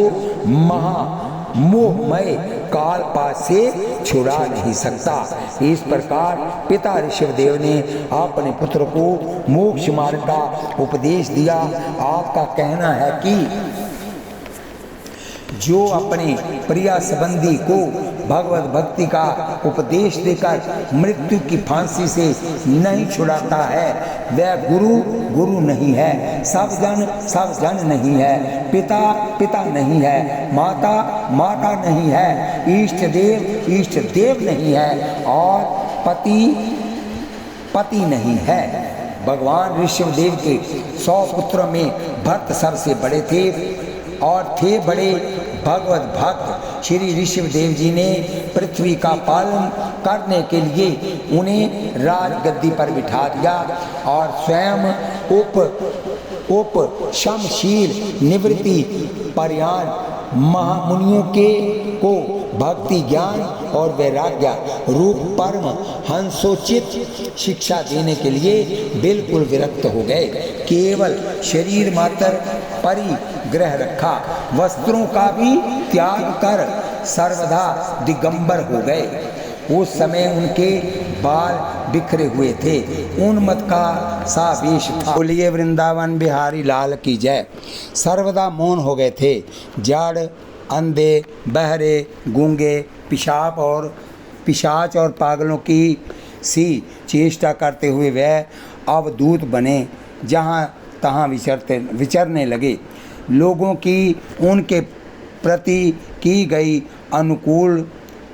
मोहमय कालपाश से छुड़ा नहीं सकता। इस प्रकार पिता ऋषभदेव ने अपने पुत्र को मोक्ष मार्ग का उपदेश दिया। आपका कहना है कि जो अपने प्रिय संबंधी को भगवत भक्ति का उपदेश देकर मृत्यु की फांसी से नहीं छुड़ाता है, वह गुरु नहीं है, सब जन नहीं है, पिता नहीं है, माता नहीं है, इष्ट देव नहीं है और पति नहीं है। भगवान ऋषभदेव के 100 पुत्रों में भरत सबसे बड़े थे और थे बड़े भगवत भक्त। श्री ऋषभदेव जी ने पृथ्वी का पालन करने के लिए उन्हें राजगद्दी पर बिठा दिया और स्वयं उप शमशील निवृत्ति पर्यान महामुनियों को भक्ति ज्ञान और वैराग्य रूप परम हंसोचित शिक्षा देने के लिए बिल्कुल विरक्त हो गए। केवल शरीर मात्र परिग्रह रखा, वस्त्रों का भी त्याग कर सर्वदा दिगंबर हो गए। उस समय उनके बाल बिखरे हुए थे, उन्मत्त का सा वेश था। बोलिए वृंदावन बिहारी लाल की जय। सर्वदा मौन हो गए थे। जड़, अंधे, बहरे, गूंगे, पिशाच और पागलों की सी चेष्टा करते हुए वह अवधूत बने जहाँ तहाँ विचरने लगे। लोगों की उनके प्रति की गई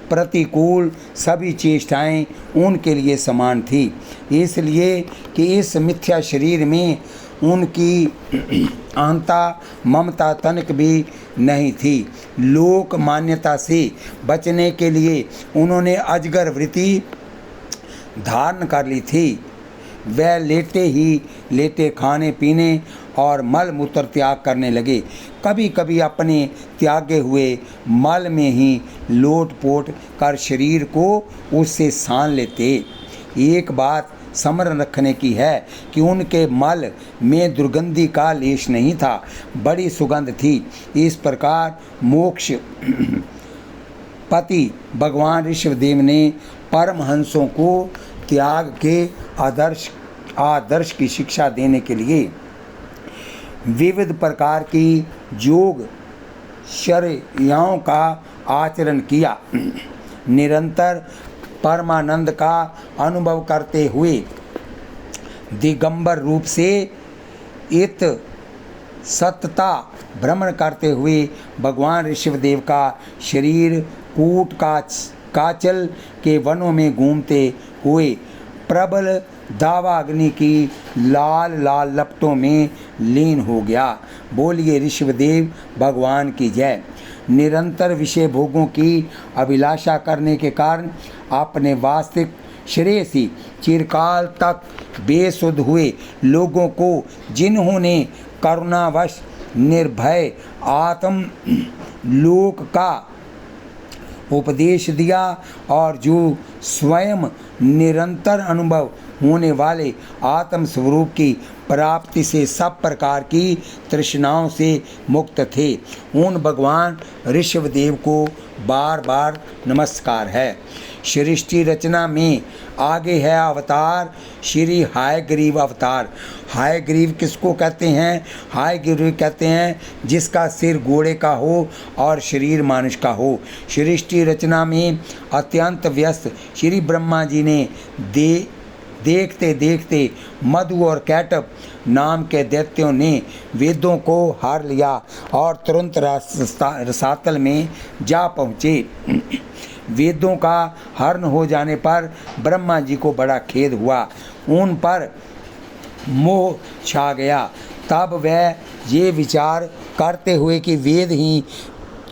प्रतिकूल सभी चेष्टाएं उनके लिए समान थी, इसलिए कि इस मिथ्या शरीर में उनकी अहंता ममता तनिक भी नहीं थी। लोक मान्यता से बचने के लिए उन्होंने अजगर वृत्ति धारण कर ली थी। वह लेटे खाने पीने और मल मूत्र त्याग करने लगे। कभी कभी अपने त्यागे हुए मल में ही लोट-पोट कर शरीर को उससे सान लेते। एक बात स्मरण रखने की है कि उनके मल में दुर्गंधि का लेश नहीं था, बड़ी सुगंध थी। इस प्रकार मोक्ष पति भगवान ऋषभदेव ने परमहंसों को त्याग के आदर्श की शिक्षा देने के लिए विविध प्रकार की योग चर्याओं का आचरण किया। निरंतर परमानंद का अनुभव करते हुए दिगंबर रूप से इत सतता भ्रमण करते हुए भगवान ऋषभदेव का शरीर कूट काचल के वनों में घूमते हुए प्रबल दावाग्नि की लाल लपटों में लीन हो गया। बोलिए ऋषभदेव भगवान की जय। निरंतर विषय भोगों की अभिलाषा करने के कारण अपने वास्तविक श्रेयसी चिरकाल तक बेसुध हुए लोगों को जिन्होंने करुणावश निर्भय आत्म लोक का उपदेश दिया और जो स्वयं निरंतर अनुभव होने वाले आत्म स्वरूप की प्राप्ति से सब प्रकार की तृष्णाओं से मुक्त थे, उन भगवान ऋषभदेव को बार बार नमस्कार है। सृष्टि रचना में आगे है अवतार श्री हायग्रीव अवतार। हायग्रीव किसको कहते हैं? हायग्रीव कहते हैं जिसका सिर घोड़े का हो और शरीर मानुष का हो। सृष्टि रचना में अत्यंत व्यस्त श्री ब्रह्मा जी ने देखते देखते मधु और कैटभ नाम के दैत्यों ने वेदों को हार लिया और तुरंत रसातल में जा पहुँचे। वेदों का हरण हो जाने पर ब्रह्मा जी को बड़ा खेद हुआ। उन पर मोह छा गया। तब वह ये विचार करते हुए कि वेद ही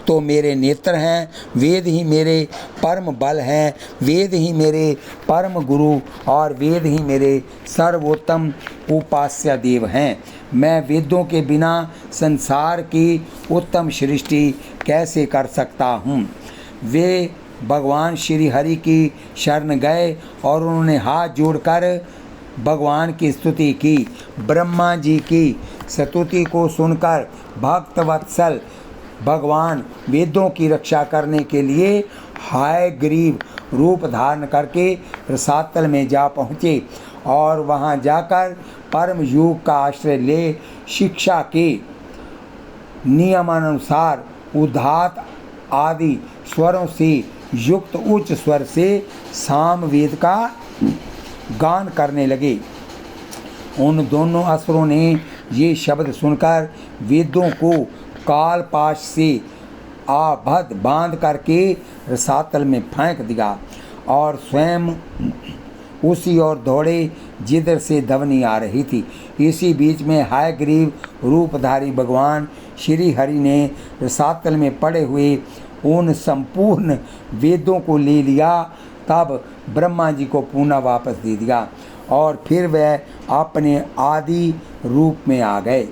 तो मेरे नेत्र हैं, वेद ही मेरे परम बल हैं, वेद ही मेरे परम गुरु और वेद ही मेरे सर्वोत्तम उपास्य देव हैं। मैं वेदों के बिना संसार की उत्तम सृष्टि कैसे कर सकता हूँ। वे भगवान श्री हरि की शरण गए और उन्होंने हाथ जोड़कर भगवान की स्तुति की। ब्रह्मा जी की स्तुति को सुनकर भक्त वत्सल भगवान वेदों की रक्षा करने के लिए हयग्रीव रूप धारण करके रसातल में जा पहुँचे और वहाँ जाकर परम योग का आश्रय ले शिक्षा के नियमानुसार उदात्त आदि स्वरों से युक्त उच्च स्वर से सामवेद का गान करने लगे। उन दोनों असुरों ने ये शब्द सुनकर वेदों को कालपाश से आबद्ध बांध करके रसातल में फेंक दिया और स्वयं उसी ओर दौड़े जिधर से ध्वनि आ रही थी। इसी बीच में हयग्रीव रूपधारी भगवान श्री हरि ने रसातल में पड़े हुए उन संपूर्ण वेदों को ले लिया। तब ब्रह्मा जी को पुनः वापस दे दिया और फिर वह अपने आदि रूप में आ गए।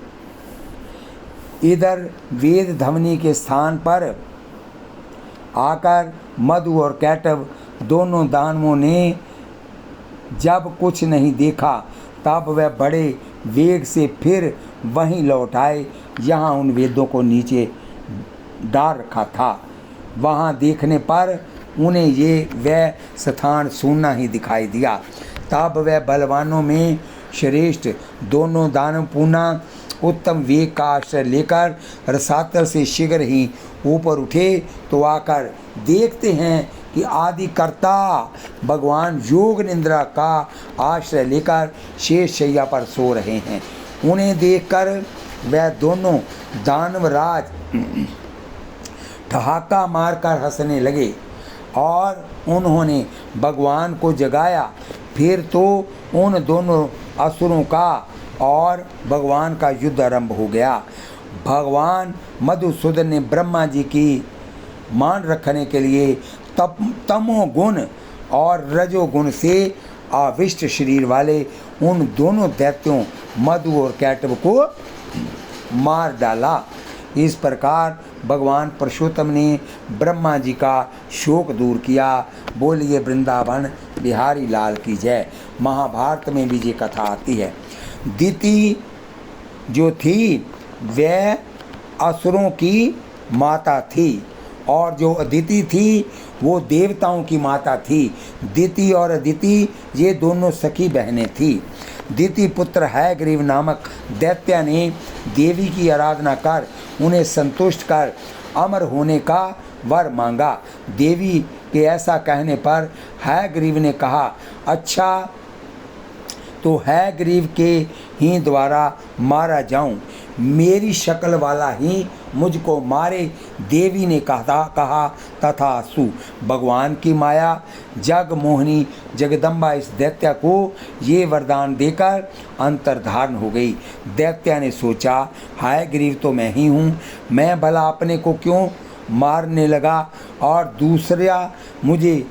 इधर वेद ध्वनि के स्थान पर आकर मधु और कैटव दोनों दानवों ने जब कुछ नहीं देखा तब वह बड़े वेग से फिर वहीं लौट आए जहाँ उन वेदों को नीचे डाल रखा था। वहाँ देखने पर उन्हें ये वह स्थान सुनना ही दिखाई दिया। तब वह बलवानों में श्रेष्ठ दोनों दानव पुनः उत्तम वेग का आश्रय लेकर रसातल से शीघ्र ही ऊपर उठे तो आकर देखते हैं कि आदि कर्ता भगवान योग निद्रा का आश्रय लेकर शेष शैया पर सो रहे हैं। उन्हें देखकर वह दोनों दानवराज ठहाका मारकर हंसने लगे और उन्होंने भगवान को जगाया। फिर तो उन दोनों असुरों का और भगवान का युद्ध आरंभ हो गया। भगवान मधुसूदन ने ब्रह्मा जी की मान रखने के लिए तमोगुण और रजोगुण से आविष्ट शरीर वाले उन दोनों दैत्यों मधु और कैटव को मार डाला। इस प्रकार भगवान पुरुषोत्तम ने ब्रह्मा जी का शोक दूर किया। बोलिए वृंदावन बिहारी लाल की जय। महाभारत में भी ये कथा आती है। दिति जो थी वह असुरों की माता थी और जो अदिति थी वो देवताओं की माता थी। दिति और अदिति ये दोनों सखी बहनें थी। दिति पुत्र हयग्रीव नामक दैत्य ने देवी की आराधना कर उन्हें संतुष्ट कर अमर होने का वर मांगा। देवी के ऐसा कहने पर हयग्रीव ने कहा, अच्छा तो हयग्रीव के ही द्वारा मारा जाऊं, मेरी शक्ल वाला ही मुझको मारे। देवी ने कहा तथास्तु। भगवान की माया जग मोहिनी जगदम्बा इस दैत्य को ये वरदान देकर अंतर्धान हो गई। दैत्य ने सोचा, हयग्रीव तो मैं ही हूँ, मैं भला अपने को क्यों मारने लगा और दूसरा मुझे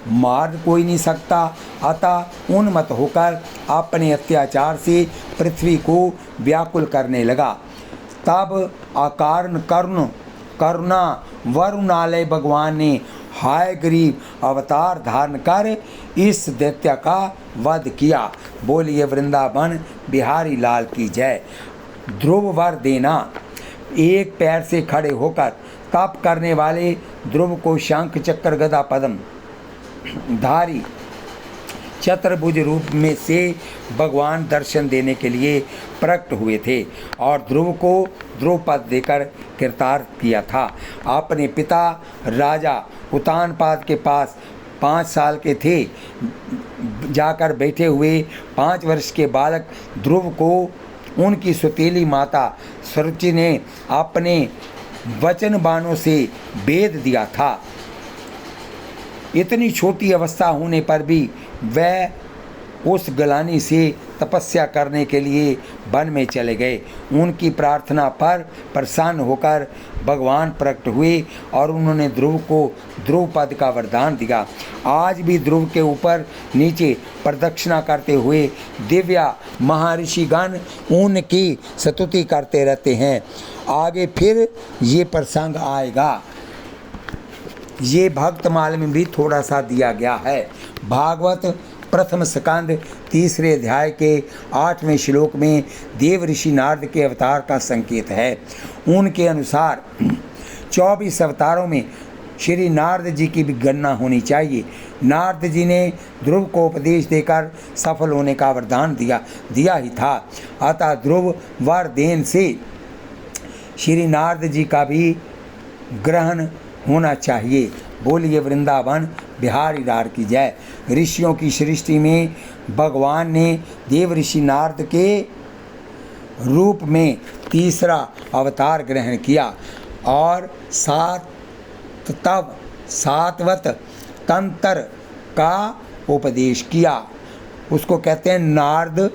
मार कोई नहीं सकता। अतः उन्मत्त होकर अपने अत्याचार से पृथ्वी को व्याकुल करने लगा। तब अकारण करुणा वरुणालय भगवान ने हयग्रीव अवतार धारण कर इस दैत्य का वध किया। बोलिए वृंदावन बिहारी लाल की जय। ध्रुव वर देना। एक पैर से खड़े होकर तप करने वाले ध्रुव को शंख चक्र गदा पद्म धारी चतुर्भुज रूप में से भगवान दर्शन देने के लिए प्रकट हुए थे और ध्रुव को ध्रुव पद देकर कृतार्थ किया था। अपने पिता राजा उतानपाद के पास 5 साल के थे जाकर बैठे हुए 5 वर्ष के बालक ध्रुव को उनकी सुतीली माता सुरुचि ने अपने वचन बाणों से भेद दिया था। इतनी छोटी अवस्था होने पर भी वह उस गलानी से तपस्या करने के लिए वन में चले गए। उनकी प्रार्थना पर प्रसन्न होकर भगवान प्रकट हुए और उन्होंने ध्रुव को ध्रुव पद का वरदान दिया। आज भी ध्रुव के ऊपर नीचे प्रदक्षिणा करते हुए दिव्या महर्षिगण उनकी स्तुति करते रहते हैं। आगे फिर ये प्रसंग आएगा, ये भक्तमाल में भी थोड़ा सा दिया गया है। भागवत प्रथम स्कंद 3 अध्याय के 8वें श्लोक में देव ऋषि नारद के अवतार का संकेत है। उनके अनुसार 24 अवतारों में श्री नारद जी की भी गणना होनी चाहिए। नारद जी ने ध्रुव को उपदेश देकर सफल होने का वरदान दिया ही था, अतः ध्रुव वर देन से श्री नारद जी का भी ग्रहण होना चाहिए। बोलिए वृंदावन बिहारी लाल की जय। ऋषियों की सृष्टि में भगवान ने देव ऋषि नारद के रूप में तीसरा अवतार ग्रहण किया और सातवत तंत्र का उपदेश किया। उसको कहते हैं नारद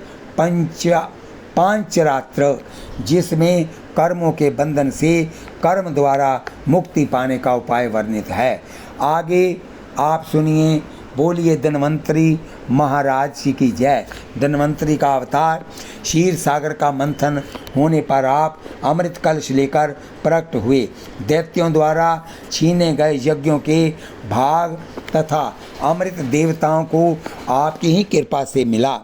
पांचरात्र, जिसमें कर्मों के बंधन से कर्म द्वारा मुक्ति पाने का उपाय वर्णित है। आगे आप सुनिए। बोलिए धन्वंतरी महाराज जी की जय। धन्वंतरी का अवतार क्षीर सागर का मंथन होने पर आप अमृत कलश लेकर प्रकट हुए। दैत्यों द्वारा छीने गए यज्ञों के भाग तथा अमृत देवताओं को आपकी ही कृपा से मिला।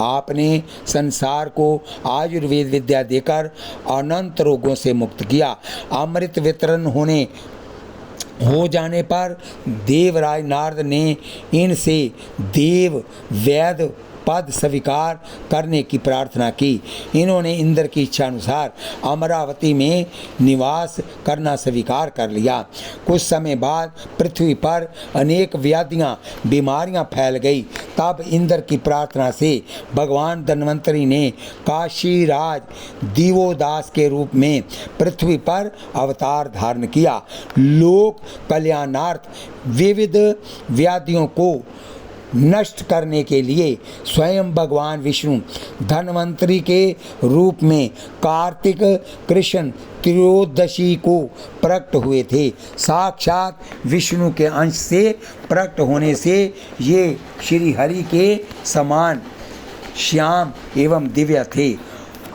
आपने संसार को आयुर्वेद विद्या देकर अनंत रोगों से मुक्त किया। अमृत वितरण हो जाने पर देवराज नारद ने इनसे देव वैद पद स्वीकार करने की प्रार्थना की। इन्होंने इंद्र की इच्छा अनुसार अमरावती में निवास करना स्वीकार कर लिया। कुछ समय बाद पृथ्वी पर अनेक बीमारियां फैल गई। तब इंद्र की प्रार्थना से भगवान धन्वंतरी ने काशीराज दिवोदास के रूप में पृथ्वी पर अवतार धारण किया। लोक कल्याणार्थ विविध व्याधियों को नष्ट करने के लिए स्वयं भगवान विष्णु धन्वंतरी के रूप में कार्तिक कृष्ण त्रयोदशी को प्रकट हुए थे। साक्षात विष्णु के अंश से प्रकट होने से ये श्री हरि के समान श्याम एवं दिव्य थे।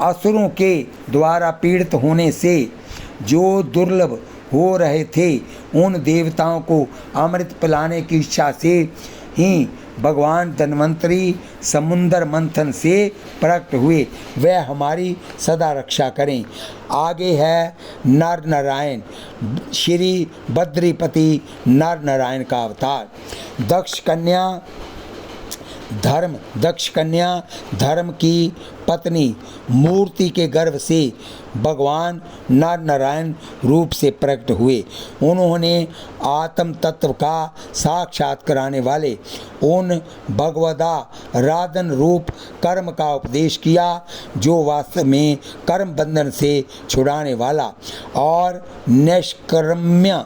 असुरों के द्वारा पीड़ित होने से जो दुर्लभ हो रहे थे, उन देवताओं को अमृत पिलाने की इच्छा से ही भगवान धन्वंतरी समुंदर मंथन से प्रकट हुए। वह हमारी सदा रक्षा करें। आगे है नर नारायण, श्री बद्रीपति नर नारायण का अवतार। दक्ष कन्या धर्म की पत्नी मूर्ति के गर्भ से भगवान नर नारायण रूप से प्रकट हुए। उन्होंने आत्म तत्व का साक्षात कराने वाले उन भगवदा राधन रूप कर्म का उपदेश किया, जो वास्तव में कर्म बंधन से छुड़ाने वाला और नैष्कर्म्य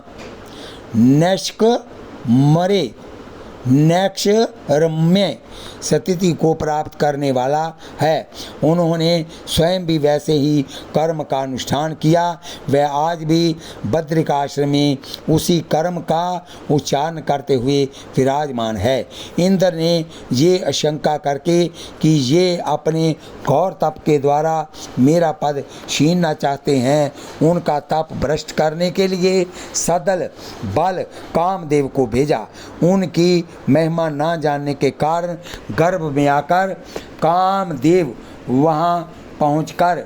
स्थिति को प्राप्त करने वाला है। उन्होंने स्वयं भी वैसे ही कर्म का अनुष्ठान किया। वह आज भी बद्रिकाश्रम में उसी कर्म का उच्चारण करते हुए विराजमान है। इंद्र ने ये आशंका करके कि ये अपने घोर तप के द्वारा मेरा पद छीनना चाहते हैं, उनका तप भ्रष्ट करने के लिए सदल बल कामदेव को भेजा। उनकी महिमा न जानने के कारण गर्भ में आकर कामदेव वहाँ पहुंचकर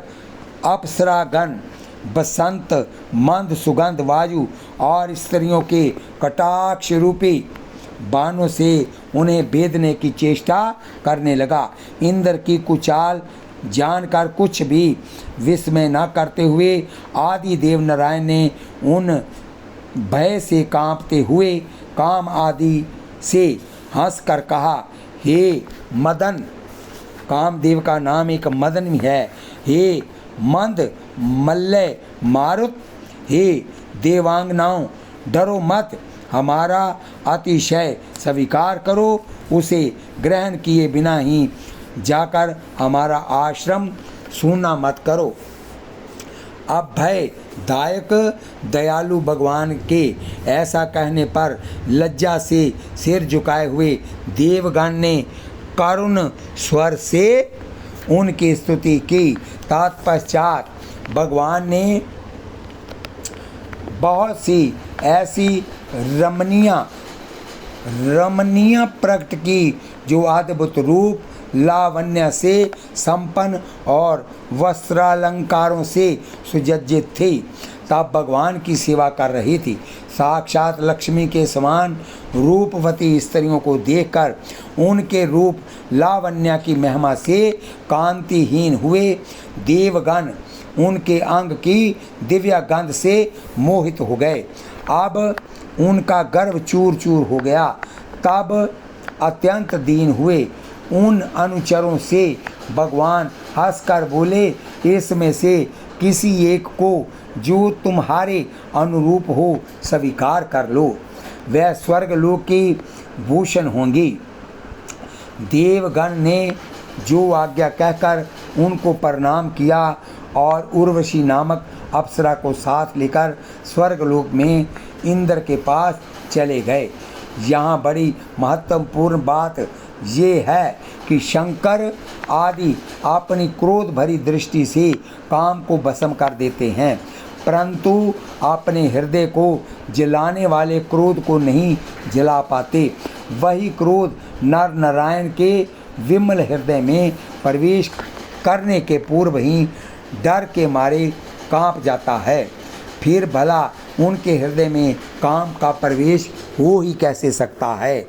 अप्सरागण, बसंत, मंद सुगंध वायु और स्त्रियों के कटाक्ष रूपी बाणों से उन्हें भेदने की चेष्टा करने लगा। इंद्र की कुचाल जानकर कुछ भी विस्मय न करते हुए आदि देव नारायण ने उन भय से कांपते हुए काम आदि से हंसकर कहा, हे मदन, कामदेव का नाम एक मदन भी है, हे मंद मल्लय मारुत, हे देवांगनाओं डरो मत, हमारा अतिशय स्वीकार करो, उसे ग्रहण किए बिना ही जाकर हमारा आश्रम सूना मत करो। अब भय दायक दयालु भगवान के ऐसा कहने पर लज्जा से सिर झुकाए हुए देवगण ने करुण स्वर से उनकी स्तुति की। तत्पश्चात भगवान ने बहुत सी ऐसी रमणीय प्रकट की जो अद्भुत रूप लावण्य से संपन्न और वस्त्रालंकारों से सुसज्जित थी। तब भगवान की सेवा कर रही थी। साक्षात लक्ष्मी के समान रूपवती स्त्रियों को देखकर उनके रूप लावण्य की महिमा से कांतिहीन हुए देवगण उनके अंग की दिव्य गंध से मोहित हो गए। अब उनका गर्व चूर चूर हो गया। तब अत्यंत दीन हुए उन अनुचरों से भगवान हंसकर बोले, इसमें से किसी एक को जो तुम्हारे अनुरूप हो स्वीकार कर लो, वह स्वर्गलोक की भूषण होंगी। देवगण ने जो आज्ञा कहकर उनको प्रणाम किया और उर्वशी नामक अप्सरा को साथ लेकर स्वर्गलोक में इंद्र के पास चले गए। यहाँ बड़ी महत्वपूर्ण बात ये है कि शंकर आदि अपनी क्रोध भरी दृष्टि से काम को भस्म कर देते हैं, परंतु अपने हृदय को जलाने वाले क्रोध को नहीं जला पाते। वही क्रोध नर नारायण के विमल हृदय में प्रवेश करने के पूर्व ही डर के मारे कांप जाता है। फिर भला उनके हृदय में काम का प्रवेश हो ही कैसे सकता है।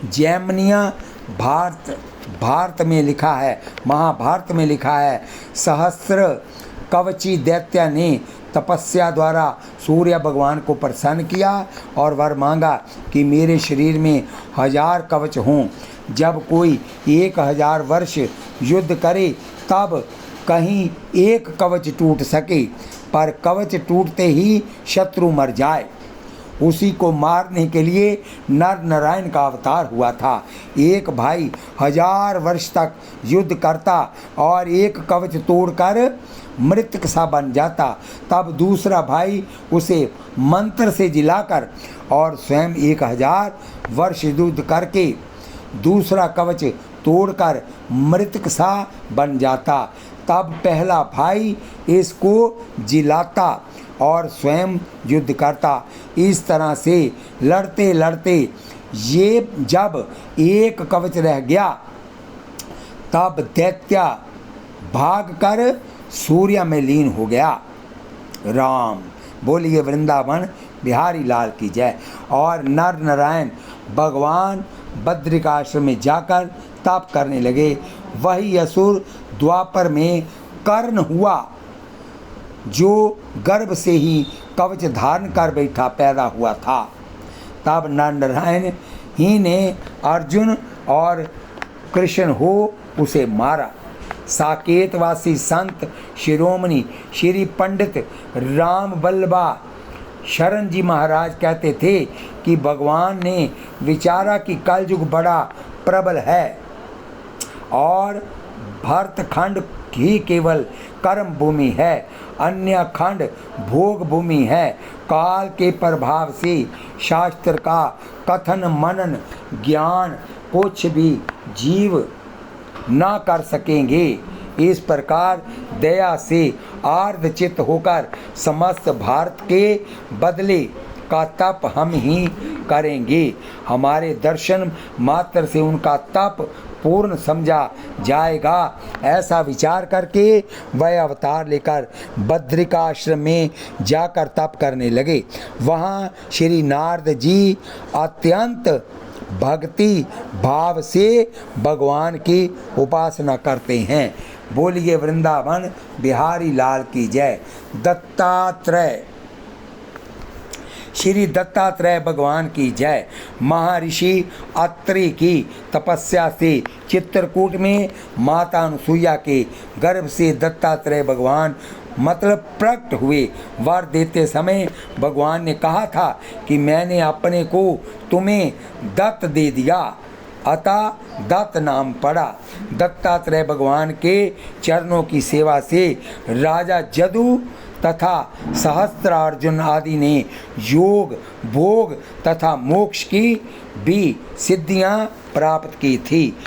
जैमिनिया भारत में लिखा है, महाभारत में लिखा है, सहस्त्र कवची दैत्य ने तपस्या द्वारा सूर्य भगवान को प्रसन्न किया और वर मांगा कि मेरे शरीर में 1000 कवच हों। जब कोई 1000 वर्ष युद्ध करे तब कहीं एक कवच टूट सके, पर कवच टूटते ही शत्रु मर जाए। उसी को मारने के लिए नर नारायण का अवतार हुआ था। एक भाई 1000 वर्ष तक युद्ध करता और एक कवच तोड़कर मृतक सा बन जाता, तब दूसरा भाई उसे मंत्र से जिलाकर और स्वयं 1000 वर्ष युद्ध करके दूसरा कवच तोड़कर मृतक सा बन जाता। तब पहला भाई इसको जिलाता और स्वयं युद्ध करता। इस तरह से लड़ते लड़ते ये जब एक कवच रह गया तब दैत्य भागकर सूर्य में लीन हो गया। राम बोलिए वृंदावन बिहारी लाल की जय। और नर नारायण भगवान बद्रिकाश्रम में जाकर तप करने लगे। वही असुर द्वापर में कर्ण हुआ जो गर्भ से ही कवच धारण कर बैठा पैदा हुआ था। तब नर नारायण ही ने अर्जुन और कृष्ण हो उसे मारा। साकेतवासी संत शिरोमणि श्री पंडित राम बल्लभा शरण जी महाराज कहते थे कि भगवान ने विचारा कि कलयुग बड़ा प्रबल है और भरतखंड ही केवल कर्म भूमि है, अन्य खंड भोग भूमि है। काल के प्रभाव से शास्त्र का कथन मनन ज्ञान कुछ भी जीव ना कर सकेंगे। इस प्रकार दया से आर्द्रचित्त होकर समस्त भारत के बदले का तप हम ही करेंगे। हमारे दर्शन मात्र से उनका तप पूर्ण समझा जाएगा। ऐसा विचार करके वह अवतार लेकर बद्रिकाश्रम में जाकर तप करने लगे। वहाँ श्री नारद जी अत्यंत भक्ति भाव से भगवान की उपासना करते हैं। बोलिए वृंदावन बिहारी लाल की जय। दत्तात्रेय श्री दत्तात्रेय भगवान की जय। महर्षि अत्रि की तपस्या से चित्रकूट में माता अनुसुईया के गर्भ से दत्तात्रेय भगवान मतलब प्रकट हुए। वर देते समय भगवान ने कहा था कि मैंने अपने को तुम्हें दत्त दे दिया। अतः दत्त नाम पड़ा। दत्तात्रेय भगवान के चरणों की सेवा से राजा जदु तथा सहस्त्रार्जुन आदि ने योग, भोग तथा मोक्ष की भी सिद्धियां प्राप्त की थी।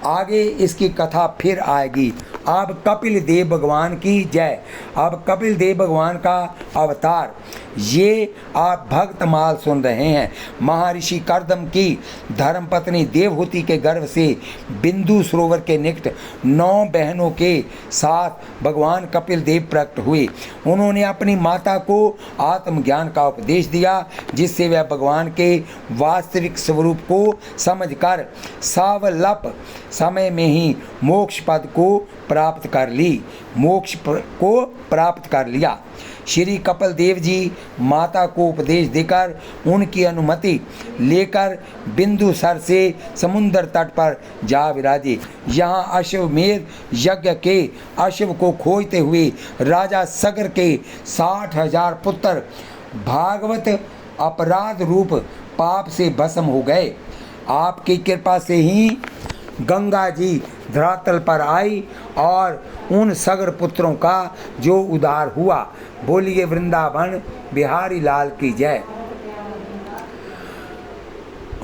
आगे इसकी कथा फिर आएगी। अब कपिल देव भगवान की जय। अब कपिल देव भगवान का अवतार ये आप भक्तमाल सुन रहे हैं। महर्षि कर्दम की धर्मपत्नी देवहूति के गर्भ से बिंदु सरोवर के निकट 9 बहनों के साथ भगवान कपिल देव प्रकट हुए। उन्होंने अपनी माता को आत्मज्ञान का उपदेश दिया, जिससे वह भगवान के वास्तविक स्वरूप को समझकर सावलप समय में ही मोक्ष पद को प्राप्त कर लिया। श्री कपिल देव जी माता को उपदेश देकर उनकी अनुमति लेकर बिंदुसर से समुद्र तट पर जा विराजे। यहाँ अश्वमेध यज्ञ के अश्व को खोजते हुए राजा सगर के 60,000 पुत्र भागवत अपराध रूप पाप से भस्म हो गए। आपकी कृपा से ही गंगा जी धरातल पर आई और उन सगर पुत्रों का जो उद्धार हुआ। बोलिए वृंदावन बिहारी लाल की जय।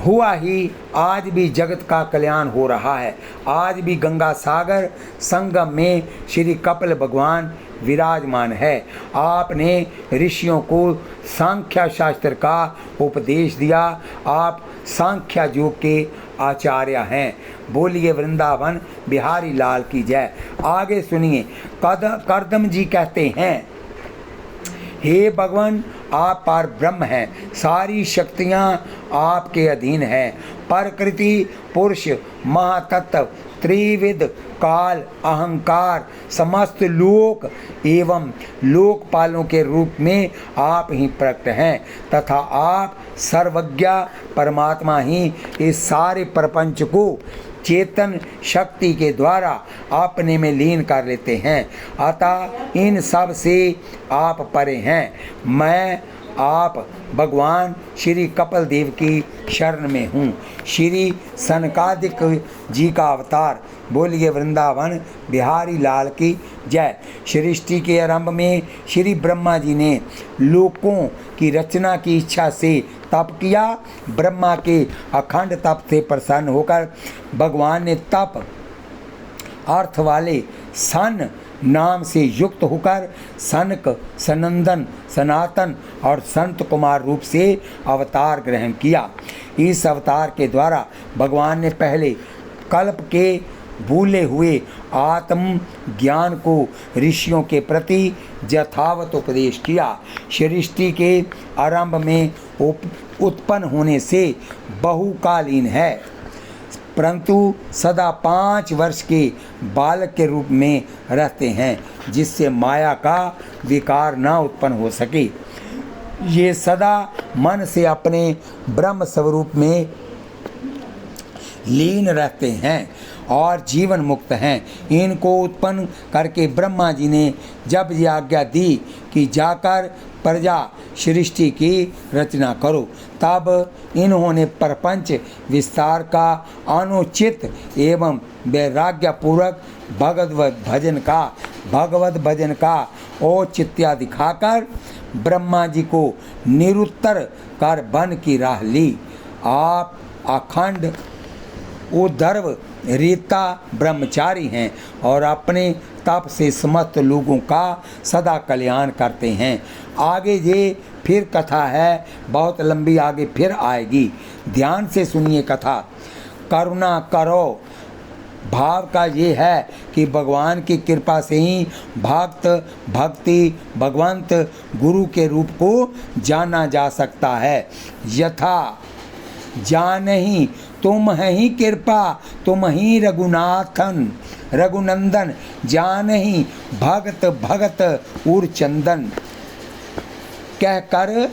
हुआ ही आज भी जगत का कल्याण हो रहा है। आज भी गंगा सागर संगम में श्री कपिल भगवान विराजमान है। आपने ऋषियों को सांख्य शास्त्र का उपदेश दिया। आप सांख्य योग के आचार्य हैं। बोलिए वृंदावन बिहारी लाल की जय। आगे सुनिए। कर्दम जी कहते हैं, हे भगवान, आप पर ब्रह्म हैं, सारी शक्तियाँ आपके अधीन हैं। प्रकृति, पुरुष, महातत्व, त्रिविध, काल, अहंकार, समस्त लोक एवं लोकपालों के रूप में आप ही प्रकट हैं तथा आप सर्वज्ञ परमात्मा ही इस सारे प्रपंच को चेतन शक्ति के द्वारा अपने में लीन कर लेते हैं। अतः इन सब से आप परे हैं। मैं आप भगवान श्री कपिल देव की शरण में हूँ। श्री सनकादिक जी का अवतार। बोलिए वृंदावन बिहारी लाल की जय। सृष्टि के आरंभ में श्री ब्रह्मा जी ने लोकों की रचना की इच्छा से तप किया। ब्रह्मा के अखंड तप से प्रसन्न होकर भगवान ने तप अर्थ वाले सन नाम से युक्त होकर सनक, सनंदन, सनातन और संत कुमार रूप से अवतार ग्रहण किया। इस अवतार के द्वारा भगवान ने पहले कल्प के भूले हुए आत्म ज्ञान को ऋषियों के प्रति यथावत उपदेश किया। सृष्टि के आरंभ में उत्पन्न होने से बहुकालीन है, परंतु सदा 5 वर्ष के बालक के रूप में रहते हैं, जिससे माया का विकार न उत्पन्न हो सके। ये सदा मन से अपने ब्रह्म स्वरूप में लीन रहते हैं और जीवन मुक्त हैं। इनको उत्पन्न करके ब्रह्मा जी ने जब ये आज्ञा दी कि जाकर प्रजा सृष्टि की रचना करो, तब इन्होंने प्रपंच विस्तार का अनुचित एवं वैराग्यपूर्वक भगवत भजन का औचित्य दिखाकर ब्रह्मा जी को निरुत्तर कर वन की राह ली। आप अखंड उद्धर्व रीता ब्रह्मचारी हैं और अपने तप से समस्त लोगों का सदा कल्याण करते हैं। आगे ये फिर कथा है, बहुत लंबी, आगे फिर आएगी। ध्यान से सुनिए कथा। करुणा करो भाव का ये है कि भगवान की कृपा से ही भक्ति भगवंत गुरु के रूप को जाना जा सकता है। यथा जानहि तुम ही कृपा, तुम ही रघुनंदन, जानहि भगत उरचंदन। कहकर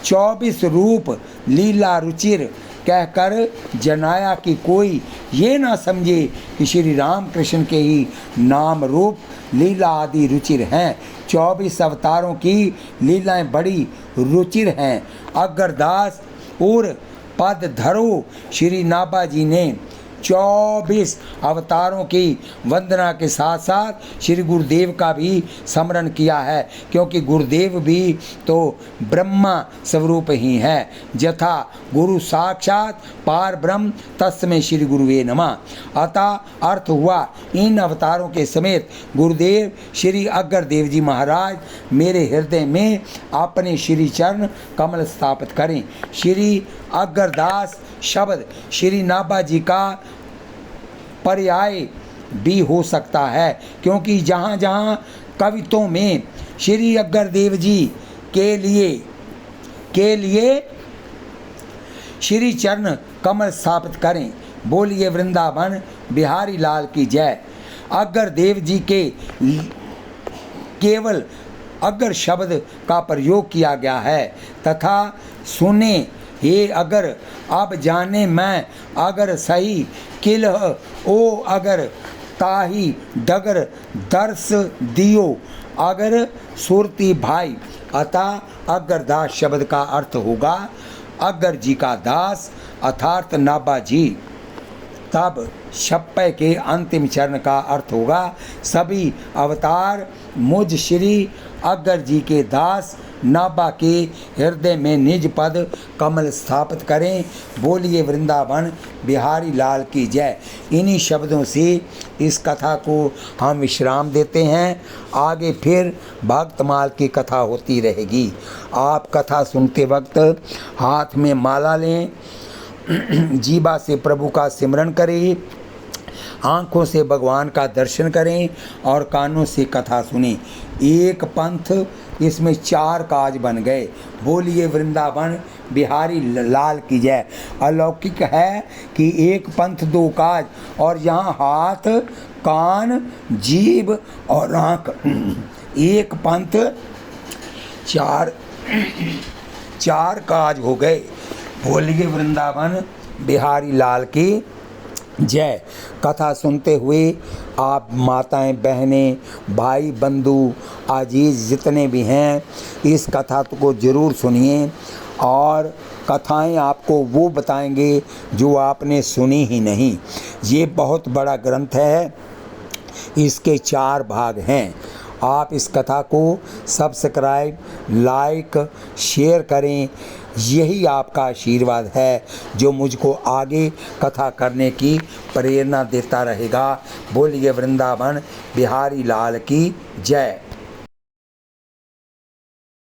24 रूप लीला रुचिर कहकर जनाया कि कोई ये ना समझे कि श्री राम कृष्ण के ही नाम रूप लीला आदि रुचिर हैं। 24 अवतारों की लीलाएं बड़ी रुचिर हैं। अग्रदास और पद धरो श्री नाभा जी ने 24 अवतारों की वंदना के साथ साथ श्री गुरुदेव का भी स्मरण किया है, क्योंकि गुरुदेव भी तो ब्रह्मा स्वरूप ही है। यथा गुरु साक्षात पार ब्रह्म तस्मै श्री गुरुवे नमः। अतः अर्थ हुआ इन अवतारों के समेत गुरुदेव श्री अग्गर देव जी महाराज मेरे हृदय में अपने श्री चरण कमल स्थापित करें। श्री अग्गरदास शब्द श्री नाभा जी का पर्याय भी हो सकता है, क्योंकि जहाँ जहाँ कवितों में श्री अग्गर देव जी के लिए श्री चरण कमल स्थापित करें। बोलिए वृंदावन बिहारी लाल की जय। अग्गर देव जी के केवल अग्गर शब्द का प्रयोग किया गया है तथा सुने हे अगर अब जाने मैं अगर सही किल ओ अगर ताही डगर दर्श दियो अगर सुरती भाई। अतः अग्गरदास शब्द का अर्थ होगा अग्गर जी का दास अर्थात नाभा जी। तब छप्पे के अंतिम चरण का अर्थ होगा सभी अवतार मुझ श्री अग्गर जी के दास नाभा के हृदय में निज पद कमल स्थापित करें। बोलिए वृंदावन बिहारी लाल की जय। इन्हीं शब्दों से इस कथा को हम विश्राम देते हैं। आगे फिर भक्तमाल की कथा होती रहेगी। आप कथा सुनते वक्त हाथ में माला लें, जीवा से प्रभु का सिमरन करें, आँखों से भगवान का दर्शन करें और कानों से कथा सुनें। एक पंथ इसमें 4 काज बन गए। बोलिए वृंदावन बिहारी लाल की जय। अलौकिक है कि एक पंथ 2 काज, और यहाँ हाथ कान जीभ और आँख, एक पंथ 4 काज हो गए। बोलिए वृंदावन बिहारी लाल की जय। कथा सुनते हुए आप माताएं बहनें भाई बंधु अजीज जितने भी हैं इस कथा को ज़रूर सुनिए, और कथाएं आपको वो बताएंगे जो आपने सुनी ही नहीं। ये बहुत बड़ा ग्रंथ है, इसके 4 भाग हैं। आप इस कथा को सब्सक्राइब लाइक शेयर करें, यही आपका आशीर्वाद है जो मुझको आगे कथा करने की प्रेरणा देता रहेगा। बोलिए वृंदावन बिहारी लाल की जय।